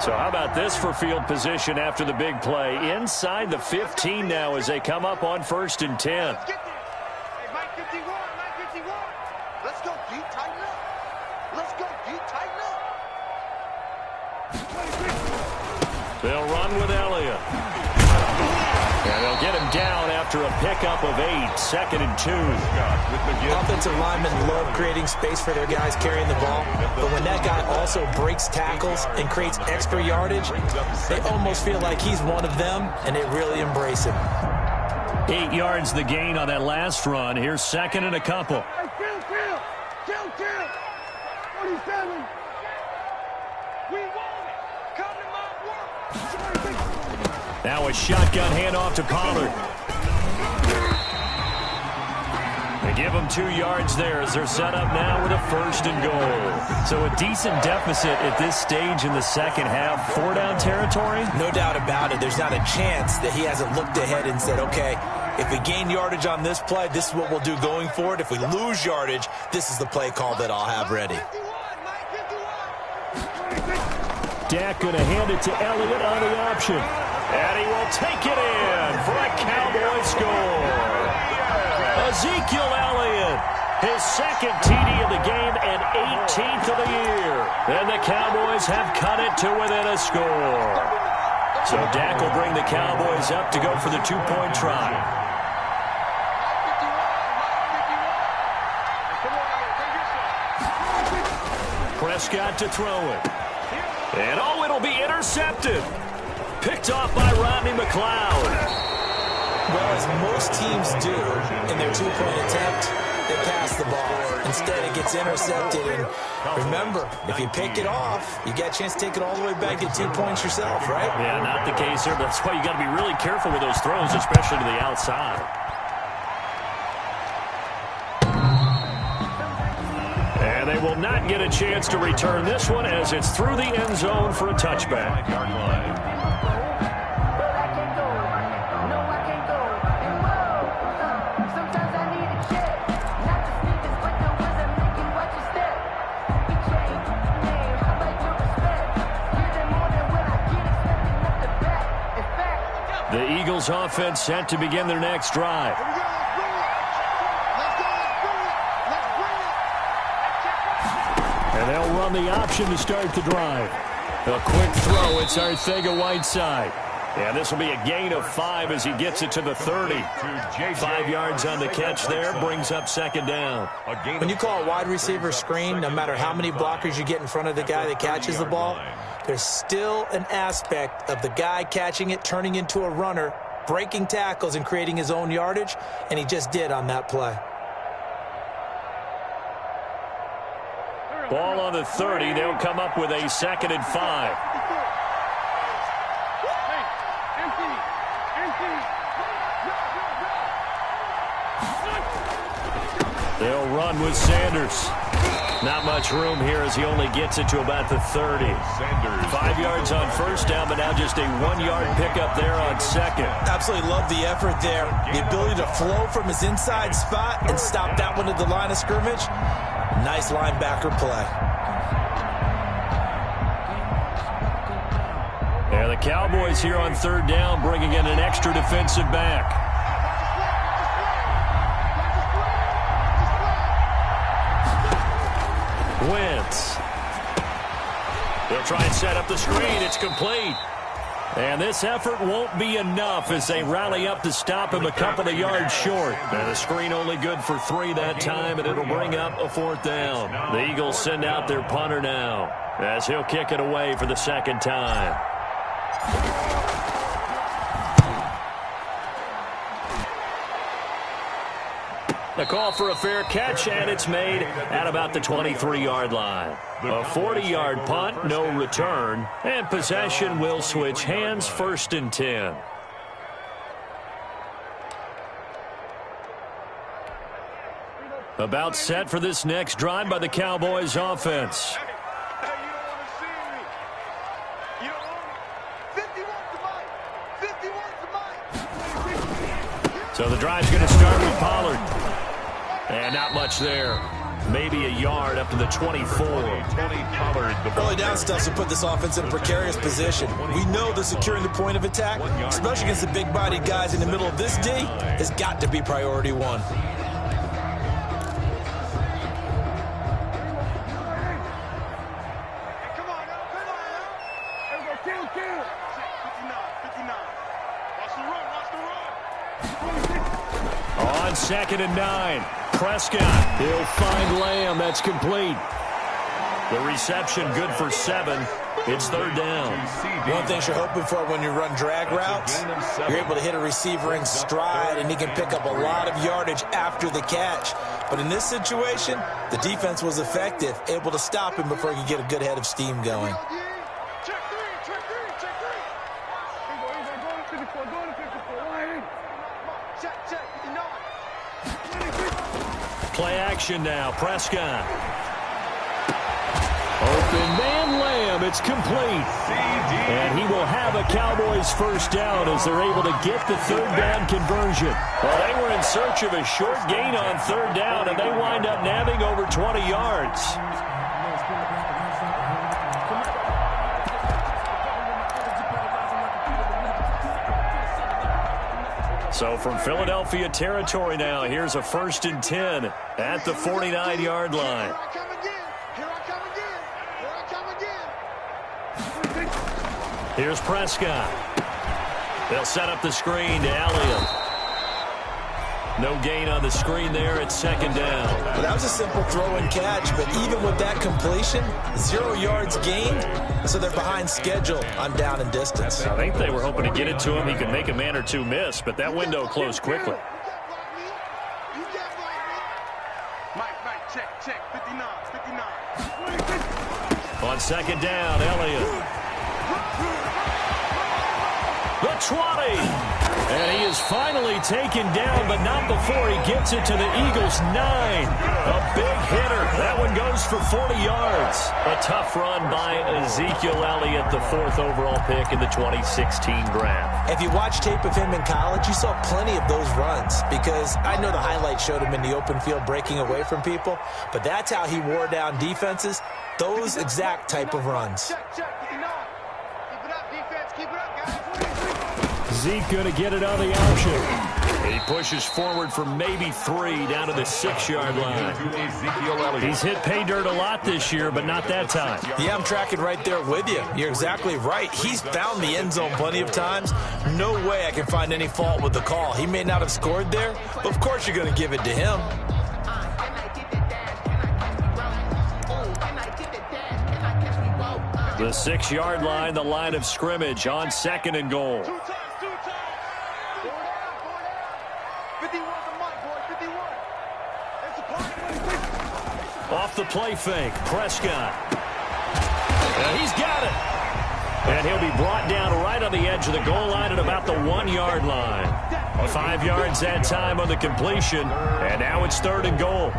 So how about this for field position after the big play? Inside the 15 now as they come up on 1st and 10. Let's get this. Hey, Mike 51, Mike 51. Let's go, deep, tighten up. Let's go, deep, tighten up. They'll run with Elliott. And they'll get him down after a pickup of 8, 2nd and 2. Offensive linemen love creating space for their guys carrying the ball, but when that guy also breaks tackles and creates extra yardage, they almost feel like he's one of them, and they really embrace him. 8 yards the gain on that last run. Here's 2nd and a couple. Kill. 47. We want it. Come to my work. Now a shotgun handoff to Pollard. They give him 2 yards there as they're set up now with a 1st and goal. So a decent deficit at this stage in the second half. 4-down territory? No doubt about it. There's not a chance that he hasn't looked ahead and said, okay, if we gain yardage on this play, this is what we'll do going forward. If we lose yardage, this is the play call that I'll have ready. Dak going to hand it to Elliott on the option. And he will take it in for a Cowboy score. Ezekiel Elliott, his 2nd TD of the game and 18th of the year. And the Cowboys have cut it to within a score. So Dak will bring the Cowboys up to go for the 2-point try. Prescott to throw it. And oh, it'll be intercepted. Picked off by Rodney McLeod. Well, as most teams do in their 2-point attempt, they pass the ball. Instead, it gets intercepted. And remember, if you pick it off, you get a chance to take it all the way back and get 2 points yourself, right? Yeah, not the case here. That's why you got to be really careful with those throws, especially to the outside. And they will not get a chance to return this one as it's through the end zone for a touchback. The Eagles offense set to begin their next drive. And they'll run the option to start the drive. A quick throw. It's Arcega-Whiteside. And this will be a gain of 5 as he gets it to the 30. 5 yards on the catch there, brings up second down. When you call a wide receiver screen, no matter how many blockers you get in front of the guy that catches the ball, there's still an aspect of the guy catching it, turning into a runner, breaking tackles and creating his own yardage, and he just did on that play. Ball on the 30. They'll come up with a 2nd and 5. They'll run with Sanders. Not much room here as he only gets it to about the 30. 5 yards on first down, but now just a 1-yard pickup there on second. Absolutely love the effort there. The ability to flow from his inside spot and stop that one at the line of scrimmage. Nice linebacker play. And the Cowboys here on 3rd down, bringing in an extra defensive back. Wentz. They'll try and set up the screen. It's complete. And this effort won't be enough as they rally up to stop him a couple of yards short. And the screen only good for 3 that time, and it'll bring up a 4th down. The Eagles send out their punter now as he'll kick it away for the 2nd time. A call for a fair catch, and it's made at about the 23-yard line. A 40-yard punt, no return, and possession will switch hands, 1st and 10. About set for this next drive by the Cowboys offense. So the drive's going to start with Pollard. And not much there. Maybe a yard up to the 24. Early down stuff to put this offense in a precarious position. We know that securing the point of attack, especially against the big-bodied guys in the middle of this D, has got to be priority 1. On 2nd and 9. Prescott. He'll find Lamb. That's complete. The reception good for 7. It's 3rd down. One thing you're hoping for when you run drag routes, you're able to hit a receiver in stride, and he can pick up a lot of yardage after the catch. But in this situation, the defense was effective, able to stop him before he could get a good head of steam going. Play action now. Prescott. Open man Lamb. It's complete. And he will have a Cowboys 1st down as they're able to get the 3rd down conversion. Well, they were in search of a short gain on 3rd down, and they wind up nabbing over 20 yards. So from Philadelphia territory now, here's a 1st and 10 at the 49-yard line. Here's Prescott. They'll set up the screen to Elliott. No gain on the screen there at 2nd down. Well, that was a simple throw and catch, but even with that completion, 0 yards gained, so they're behind schedule on down and distance. I think they were hoping to get it to him. He could make a man or two miss, but that window closed quickly. Check, 59. On 2nd down, Elliott. The 20. And he is finally taken down, but not before he gets it to the Eagles' 9. A big hitter. That one goes for 40 yards. A tough run by Ezekiel Elliott, the 4th overall pick in the 2016 draft. If you watch tape of him in college, you saw plenty of those runs, because I know the highlights showed him in the open field breaking away from people, but that's how he wore down defenses, those exact type of runs. Check. Keep it up, defense. Keep it up, guys. Zeke going to get it on the option. He pushes forward for maybe 3 down to the 6-yard line. He's hit pay dirt a lot this year, but not that time. Yeah, I'm tracking right there with you. You're exactly right. He's found the end zone plenty of times. No way I can find any fault with the call. He may not have scored there, but of course you're going to give it to him. The 6-yard line, the line of scrimmage on 2nd and goal. Off the play fake, Prescott. And he's got it. And he'll be brought down right on the edge of the goal line at about the 1-yard line. 5 yards that time on the completion. And now it's 3rd and goal.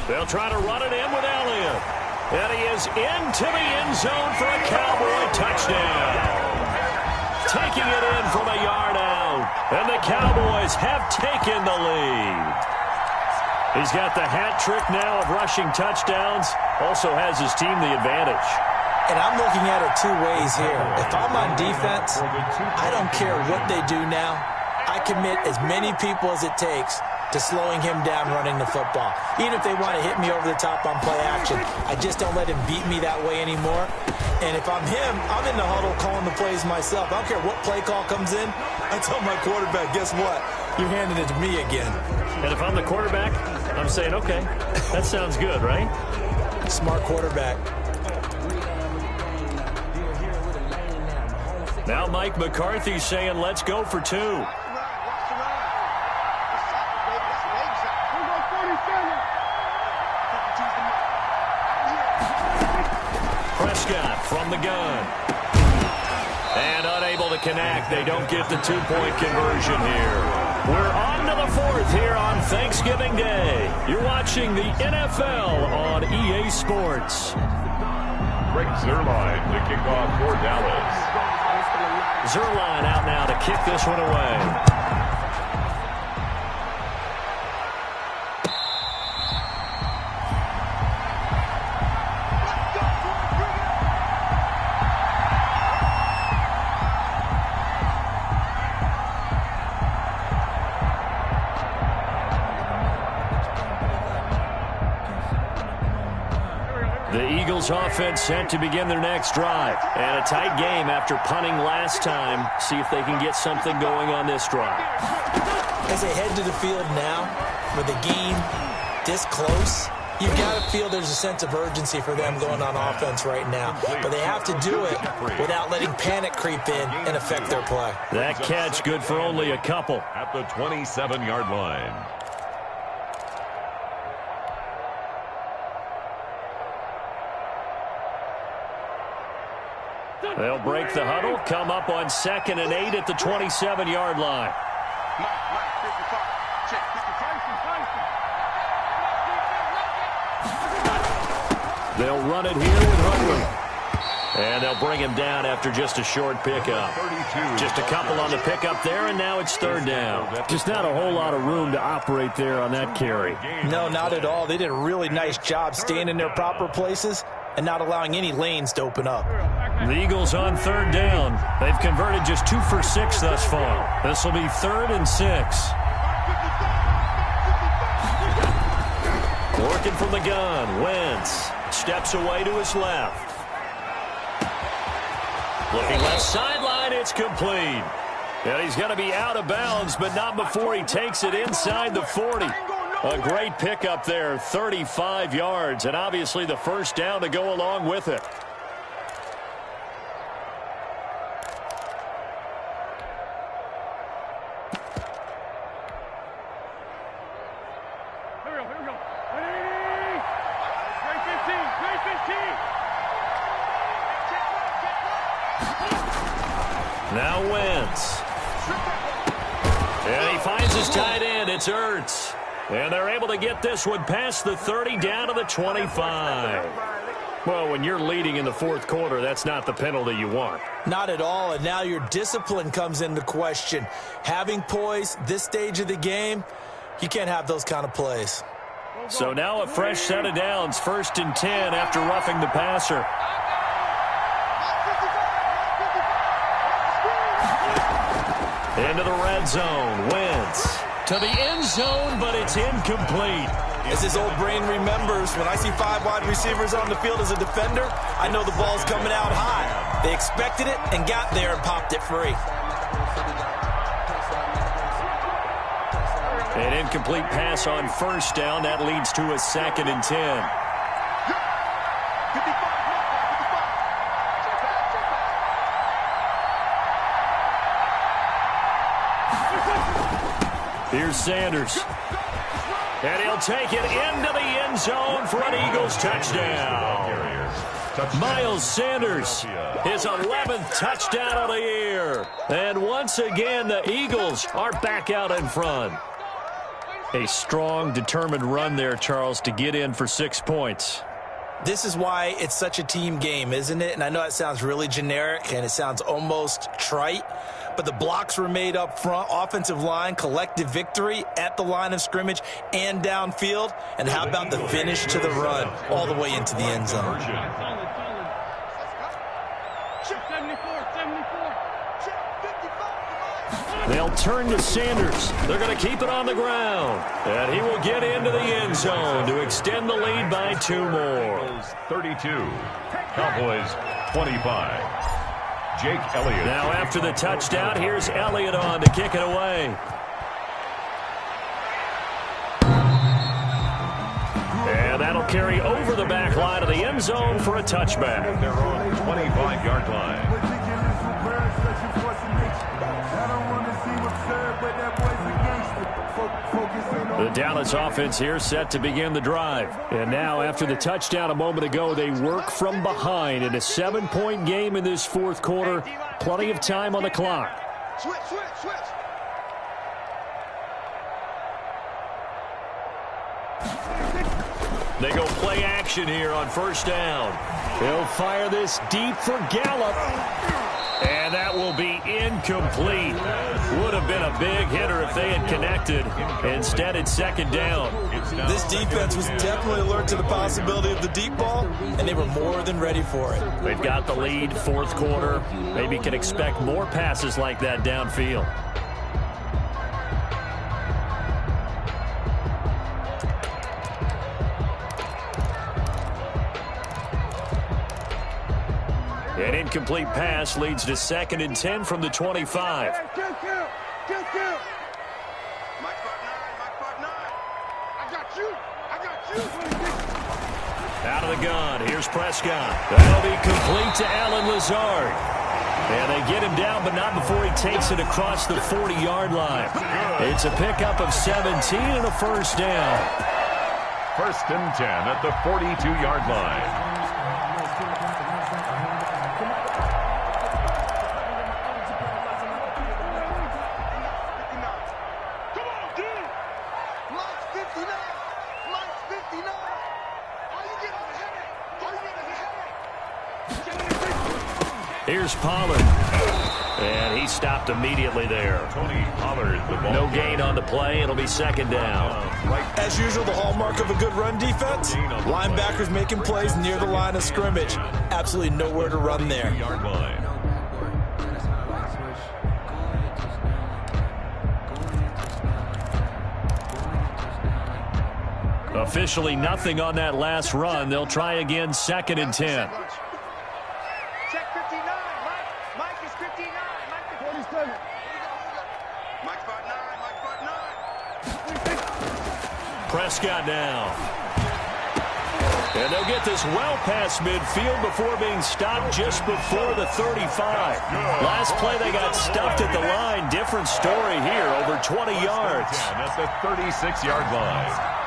They'll try to run it in with Elliott. And he is into the end zone for a Cowboy touchdown. Taking it in from a yard out. And the Cowboys have taken the lead. He's got the hat trick now of rushing touchdowns. Also has his team the advantage. And I'm looking at it 2 ways here. If I'm on defense, I don't care what they do now. I commit as many people as it takes to slowing him down running the football. Even if they want to hit me over the top on play action, I just don't let him beat me that way anymore. And if I'm him, I'm in the huddle calling the plays myself. I don't care what play call comes in. I tell my quarterback, guess what? You're handing it to me again. And if I'm the quarterback, I'm saying, okay, that sounds good, right? Smart quarterback. Now Mike McCarthy's saying, let's go for 2. Prescott from the gun. And unable to connect. They don't get the 2-point conversion here. We're on to the 4th here on Thanksgiving Day. You're watching the NFL on EA Sports. Greg Zuerlein to kick off for Dallas. Zuerlein out now to kick this one away. The Eagles offense set to begin their next drive. And a tight game after punting last time. See if they can get something going on this drive. As they head to the field now, with the game this close, you've got to feel there's a sense of urgency for them going on offense right now. But they have to do it without letting panic creep in and affect their play. That catch good for only a couple. At the 27-yard line. They'll break the huddle, come up on 2nd and 8 at the 27-yard line. They'll run it here with Huntley. And they'll bring him down after just a short pickup. Just a couple on the pickup there, and now it's 3rd down. Just not a whole lot of room to operate there on that carry. No, not at all. They did a really nice job staying in their proper places and not allowing any lanes to open up. The Eagles on 3rd down. They've converted just 2 for 6 thus far. This will be 3rd and 6. Working from the gun. Wentz steps away to his left. Looking left sideline. It's complete. And he's going to be out of bounds, but not before he takes it inside the 40. A great pickup there, 35 yards, and obviously the first down to go along with it. Now Wentz. And he finds his tight end. It's Ertz. And they're able to get this one past the 30 down to the 25. Well, when you're leading in the fourth quarter, that's not the penalty you want. Not at all, and now your discipline comes into question. Having poise this stage of the game, you can't have those kind of plays. So now a fresh set of downs, 1st and 10 after roughing the passer. Into the red zone. Wentz to the end zone, but it's incomplete. As his old brain remembers, when I see 5 wide receivers on the field as a defender, I know the ball's coming out high. They expected it and got there and popped it free. An incomplete pass on 1st down. That leads to a 2nd and 10. Here's Sanders. And he'll take it into the end zone for an Eagles touchdown. Miles Sanders, his 11th touchdown of the year. And once again, the Eagles are back out in front. A strong, determined run there, Charles, to get in for 6 points. This is why it's such a team game, isn't it? And I know it sounds really generic and it sounds almost trite, but the blocks were made up front, offensive line, collective victory at the line of scrimmage and downfield. And how about the finish to the run all the way into the end zone? They'll turn to Sanders. They're going to keep it on the ground. And he will get into the end zone to extend the lead by 2 more. 32. Cowboys 25. Jake Elliott. Now after the touchdown, here's Elliott on to kick it away. And that'll carry over the back line of the end zone for a touchback. Their own 25-yard line. The Dallas offense here set to begin the drive. And now after the touchdown a moment ago, they work from behind in a 7-point game in this fourth quarter. Plenty of time on the clock. Switch. They go play action here on 1st down. He'll fire this deep for Gallup. And that will be incomplete. Would have been a big hitter if they had connected. Instead, it's 2nd down. This defense was definitely alert to the possibility of the deep ball, and they were more than ready for it. They've got the lead, fourth quarter. Maybe can expect more passes like that downfield. An incomplete pass leads to 2nd and 10 from the 25. Mike Part 9. I got you. Out of the gun. Here's Prescott. That'll be complete to Allen Lazard. And they get him down, but not before he takes it across the 40-yard line. It's a pickup of 17 and a 1st down. 1st and 10 at the 42-yard line. Here's Pollard. And he stopped immediately there. Tony Pollard, the ball. No gain on the play. It'll be 2nd down. As usual, the hallmark of a good run defense, linebackers making plays near the line of scrimmage. Absolutely nowhere to run there. Yard line. Officially nothing on that last run. They'll try again, 2nd and 10. Check 59. Mike is 59. Mike is 47. Mike Part 9. Prescott now. And they'll get this well past midfield before being stopped just before the 35. Last play they got stuffed at the line. Different story here, over 20 yards. At the 36-yard line.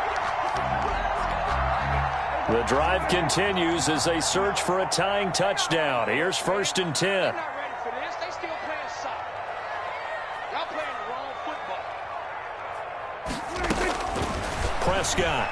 The drive continues as they search for a tying touchdown. Here's 1st and 10. They're not ready for this. They still playing soccer. Y'all playing the wrong football. Prescott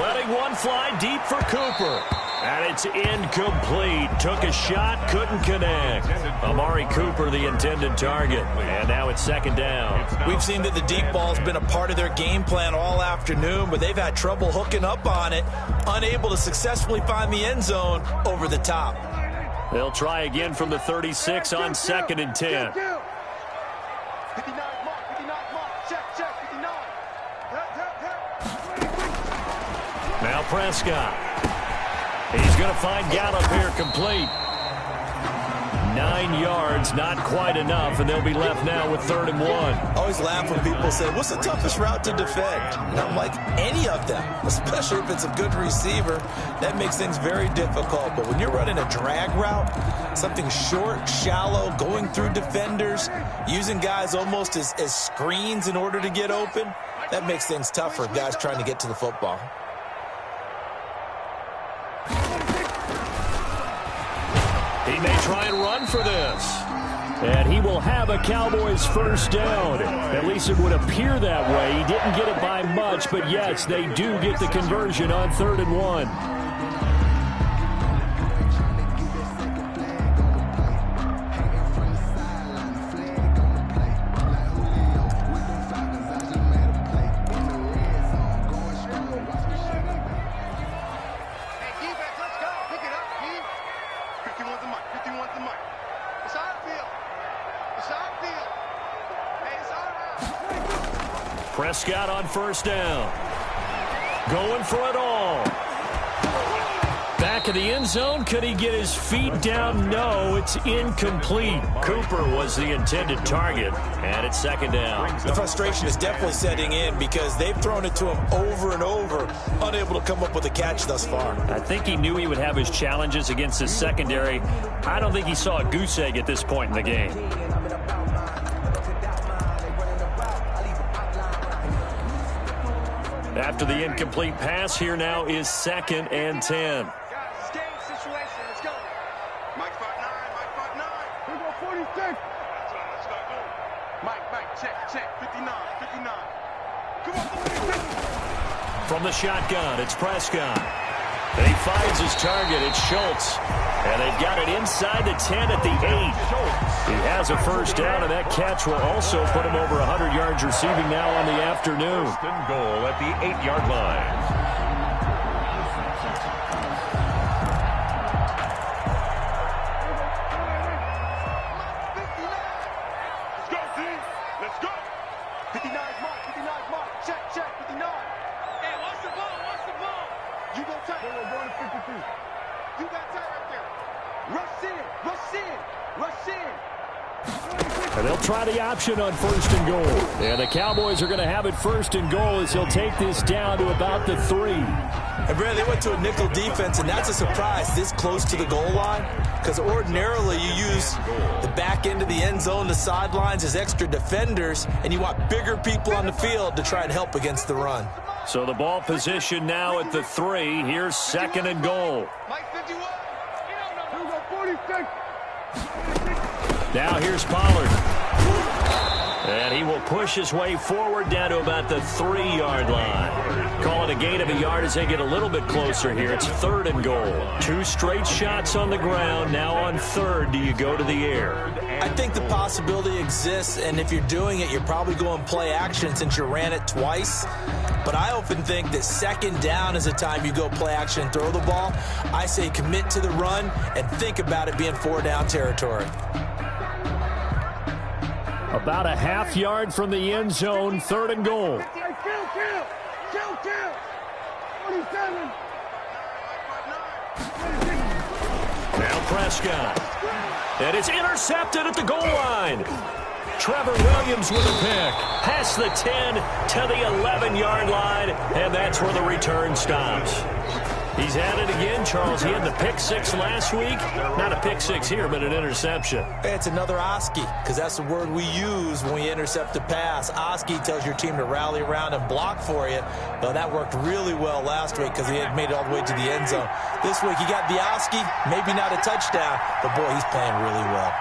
letting one fly deep for Cooper. And it's incomplete. Took a shot, couldn't connect. Amari Cooper, the intended target. And now it's second down. We've seen that the deep ball's been a part of their game plan all afternoon, but they've had trouble hooking up on it, unable to successfully find the end zone over the top. They'll try again from the 36 on 2nd and 10. 59 mark, 59 mark. Check, 59. Now Prescott. He's going to find Gallup here complete. 9 yards, not quite enough, and they'll be left now with 3rd and 1. I always laugh when people say, what's the toughest route to defend? And I'm like, any of them, especially if it's a good receiver. That makes things very difficult. But when you're running a drag route, something short, shallow, going through defenders, using guys almost as screens in order to get open, that makes things tough for guys trying to get to the football. He may try and run for this. And he will have a Cowboys first down. At least it would appear that way. He didn't get it by much, but yes, they do get the conversion on 3rd and 1. Prescott on first down. Going for it all. Back of the end zone. Could he get his feet down? No, it's incomplete. Cooper was the intended target, and it's 2nd down. The frustration is definitely setting in because they've thrown it to him over and over, unable to come up with a catch thus far. I think he knew he would have his challenges against his secondary. I don't think he saw a goose egg at this point in the game. After the incomplete pass, here now is 2nd and 10. Guys, it's game situation. Let's go. Mike 5'9", Mike 5'9". Here go 46. That's right, let's start going. Mike, check, 59. Come on, 46. From the shotgun, it's Prescott. And he finds his target. It's Schultz. And they've got it inside the 10 at the 8. He has a first down, and that catch will also put him over 100 yards receiving now on the afternoon. 1st and goal at the 8-yard line. Let's go, team. Let's go. 59 mark. Check, 59. Hey, watch the ball. You go tight. We're going to 53. You got tight right there. Rush in. And they'll try the option on 1st and goal. And the Cowboys are going to have it 1st and goal as he'll take this down to about the 3. And Brad, they went to a nickel defense, and that's a surprise this close to the goal line, because ordinarily you use the back end of the end zone, the sidelines as extra defenders, and you want bigger people on the field to try and help against the run. So the ball position now at the 3. Here's 2nd and goal. Mike 51. Here we go, 46. Now here's Pollard. And he will push his way forward down to about the 3-yard line. Call it a gain of a yard as they get a little bit closer here. It's 3rd and goal. 2 straight shots on the ground. Now on 3rd, do you go to the air? I think the possibility exists, and if you're doing it, you're probably going play action since you ran it twice. But I often think that 2nd down is the time you go play action and throw the ball. I say commit to the run and think about it being 4-down territory. About a half yard from the end zone, 3rd and goal. Kill. 47. Now Prescott. And it's intercepted at the goal line. Trevor Williams with a pick. Past the 10 to the 11-yard line, and that's where the return stops. He's had it again, Charles. He had the pick 6 last week. Not a pick 6 here, but an interception. It's another Oski, because that's the word we use when we intercept a pass. Oski tells your team to rally around and block for you. Well, that worked really well last week because he had made it all the way to the end zone. This week he got the Oski, maybe not a touchdown, but boy, he's playing really well.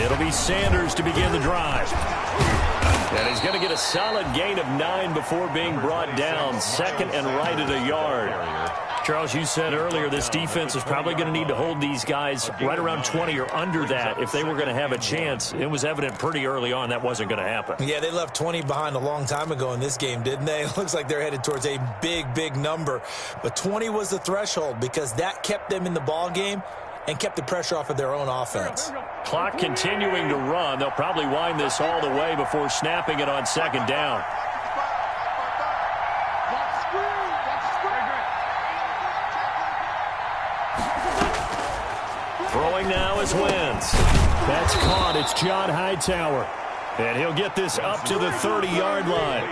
It'll be Sanders to begin the drive. And he's going to get a solid gain of 9 before being brought down. Second and right at a yard. Charles, you said earlier this defense is probably going to need to hold these guys right around 20 or under that if they were going to have a chance. It was evident pretty early on that wasn't going to happen. Yeah, they left 20 behind a long time ago in this game, didn't they? It looks like they're headed towards a big, big number. But 20 was the threshold because that kept them in the ball game and kept the pressure off of their own offense. Clock continuing to run. They'll probably wind this all the way before snapping it on second down. Throwing now is Wentz. That's caught. It's John Hightower. And he'll get this up to the 30-yard line.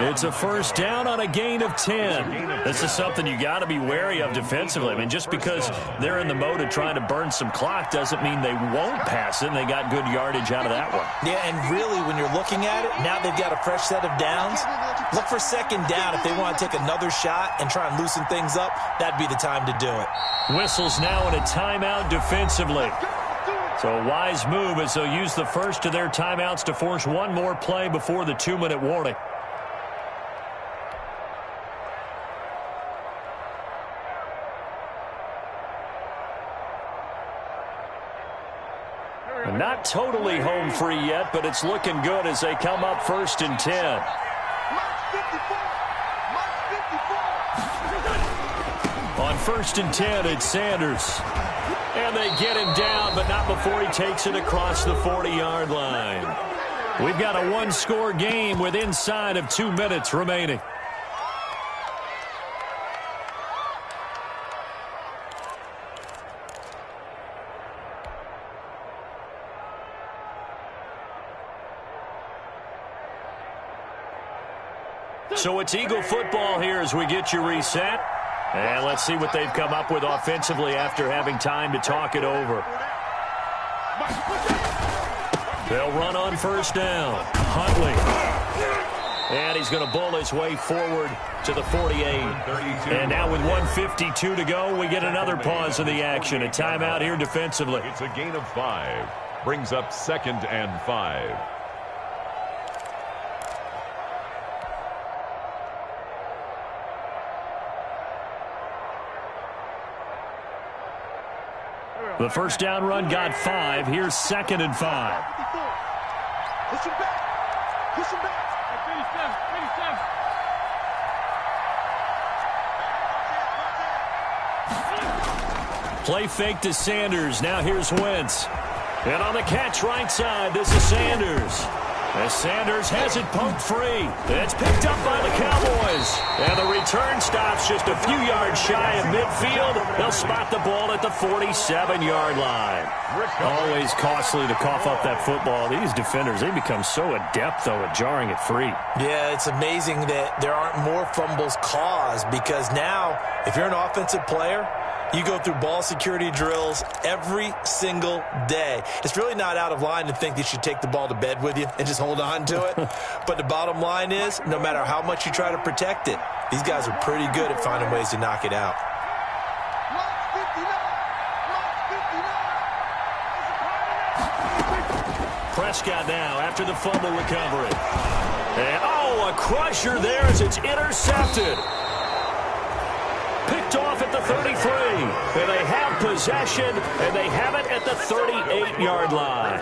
It's a first down on a gain of 10. This is something you got to be wary of defensively. I mean, just because they're in the mode of trying to burn some clock doesn't mean they won't pass it, and they got good yardage out of that one. Yeah, and really, when you're looking at it, now they've got a fresh set of downs. Look for second down. If they want to take another shot and try and loosen things up, that'd be the time to do it. Whistles now in a timeout defensively. So a wise move as they'll use the first of their timeouts to force one more play before the 2-minute warning. Not totally home free yet, but it's looking good as they come up first and 10. On first and 10, it's Sanders. And they get him down, but not before he takes it across the 40-yard line. We've got a one-score game with inside of 2 minutes remaining. So it's Eagle football here as we get you reset. And let's see what they've come up with offensively after having time to talk it over. They'll run on first down. Huntley. And he's going to bull his way forward to the 48. And now with 1:52 to go, we get another pause in the action. A timeout here defensively. It's a gain of 5. Brings up 2nd and 5. The first down run got 5. Here's 2nd and 5. Push him back. Push him back. 37. Play fake to Sanders. Now here's Wentz. And on the catch right side, this is Sanders. As Sanders has it poked free. It's picked up by the Cowboys. And the return stops just a few yards shy of midfield. They'll spot the ball at the 47-yard line. Always costly to cough up that football. These defenders, they become so adept, though, at jarring it free. Yeah, it's amazing that there aren't more fumbles caused because now, if you're an offensive player, you go through ball security drills every single day. It's really not out of line to think that you should take the ball to bed with you and just hold on to it. But the bottom line is, no matter how much you try to protect it, these guys are pretty good at finding ways to knock it out. Prescott now after the fumble recovery. And, oh, a crusher there as it's intercepted. Picked off at the 33. And they have possession, and they have it at the 38-yard line.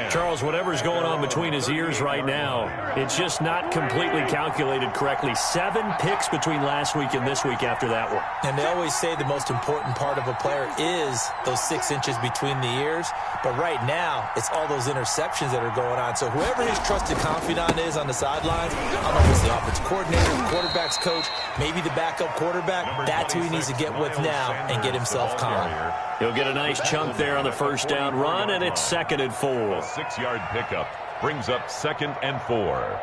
Charles, whatever's going on between his ears right now, it's just not completely calculated correctly. 7 picks between last week and this week after that one. And they always say the most important part of a player is those 6 inches between the ears. But right now, it's all those interceptions that are going on. So whoever his trusted confidant is on the sidelines, I don't know if it's the offensive coordinator, the quarterback's coach, maybe the backup quarterback, that's who he needs to get with now and get himself calm. He'll get a nice chunk there on the first down run, and it's 2nd and 4. A 6-yard pickup brings up 2nd and 4.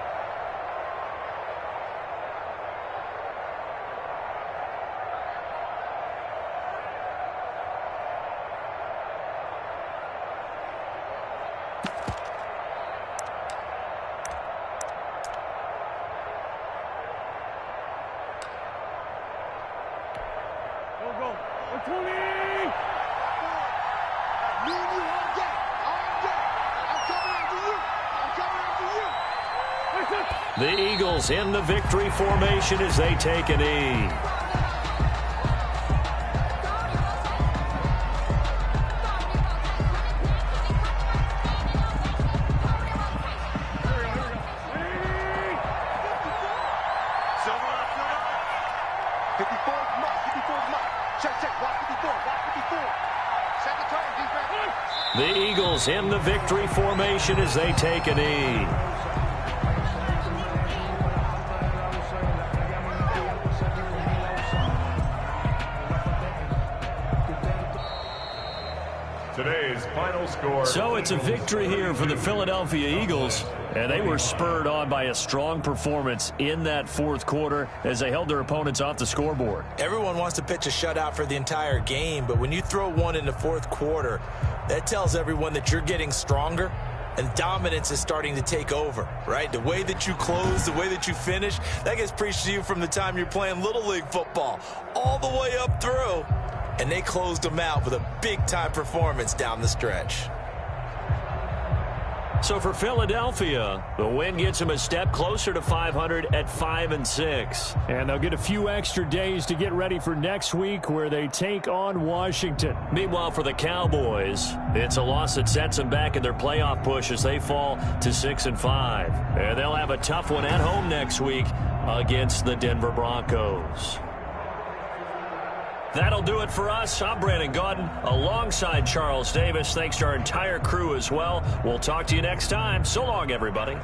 The Eagles in the victory formation as they take a knee. The Eagles in the victory formation as they take a knee. Today's final score. So it's a victory here for the Philadelphia Eagles, and they were spurred on by a strong performance in that fourth quarter as they held their opponents off the scoreboard. Everyone wants to pitch a shutout for the entire game, but when you throw one in the fourth quarter, that tells everyone that you're getting stronger and dominance is starting to take over, right? The way that you close, the way that you finish, that gets preached to you from the time you're playing Little League football all the way up through. And they closed them out with a big-time performance down the stretch. So for Philadelphia, the win gets them a step closer to 500 at 5-6. And they'll get a few extra days to get ready for next week where they take on Washington. Meanwhile, for the Cowboys, it's a loss that sets them back in their playoff push as they fall to 6-5. And they'll have a tough one at home next week against the Denver Broncos. That'll do it for us. I'm Brandon Gaudin alongside Charles Davis. Thanks to our entire crew as well. We'll talk to you next time. So long, everybody.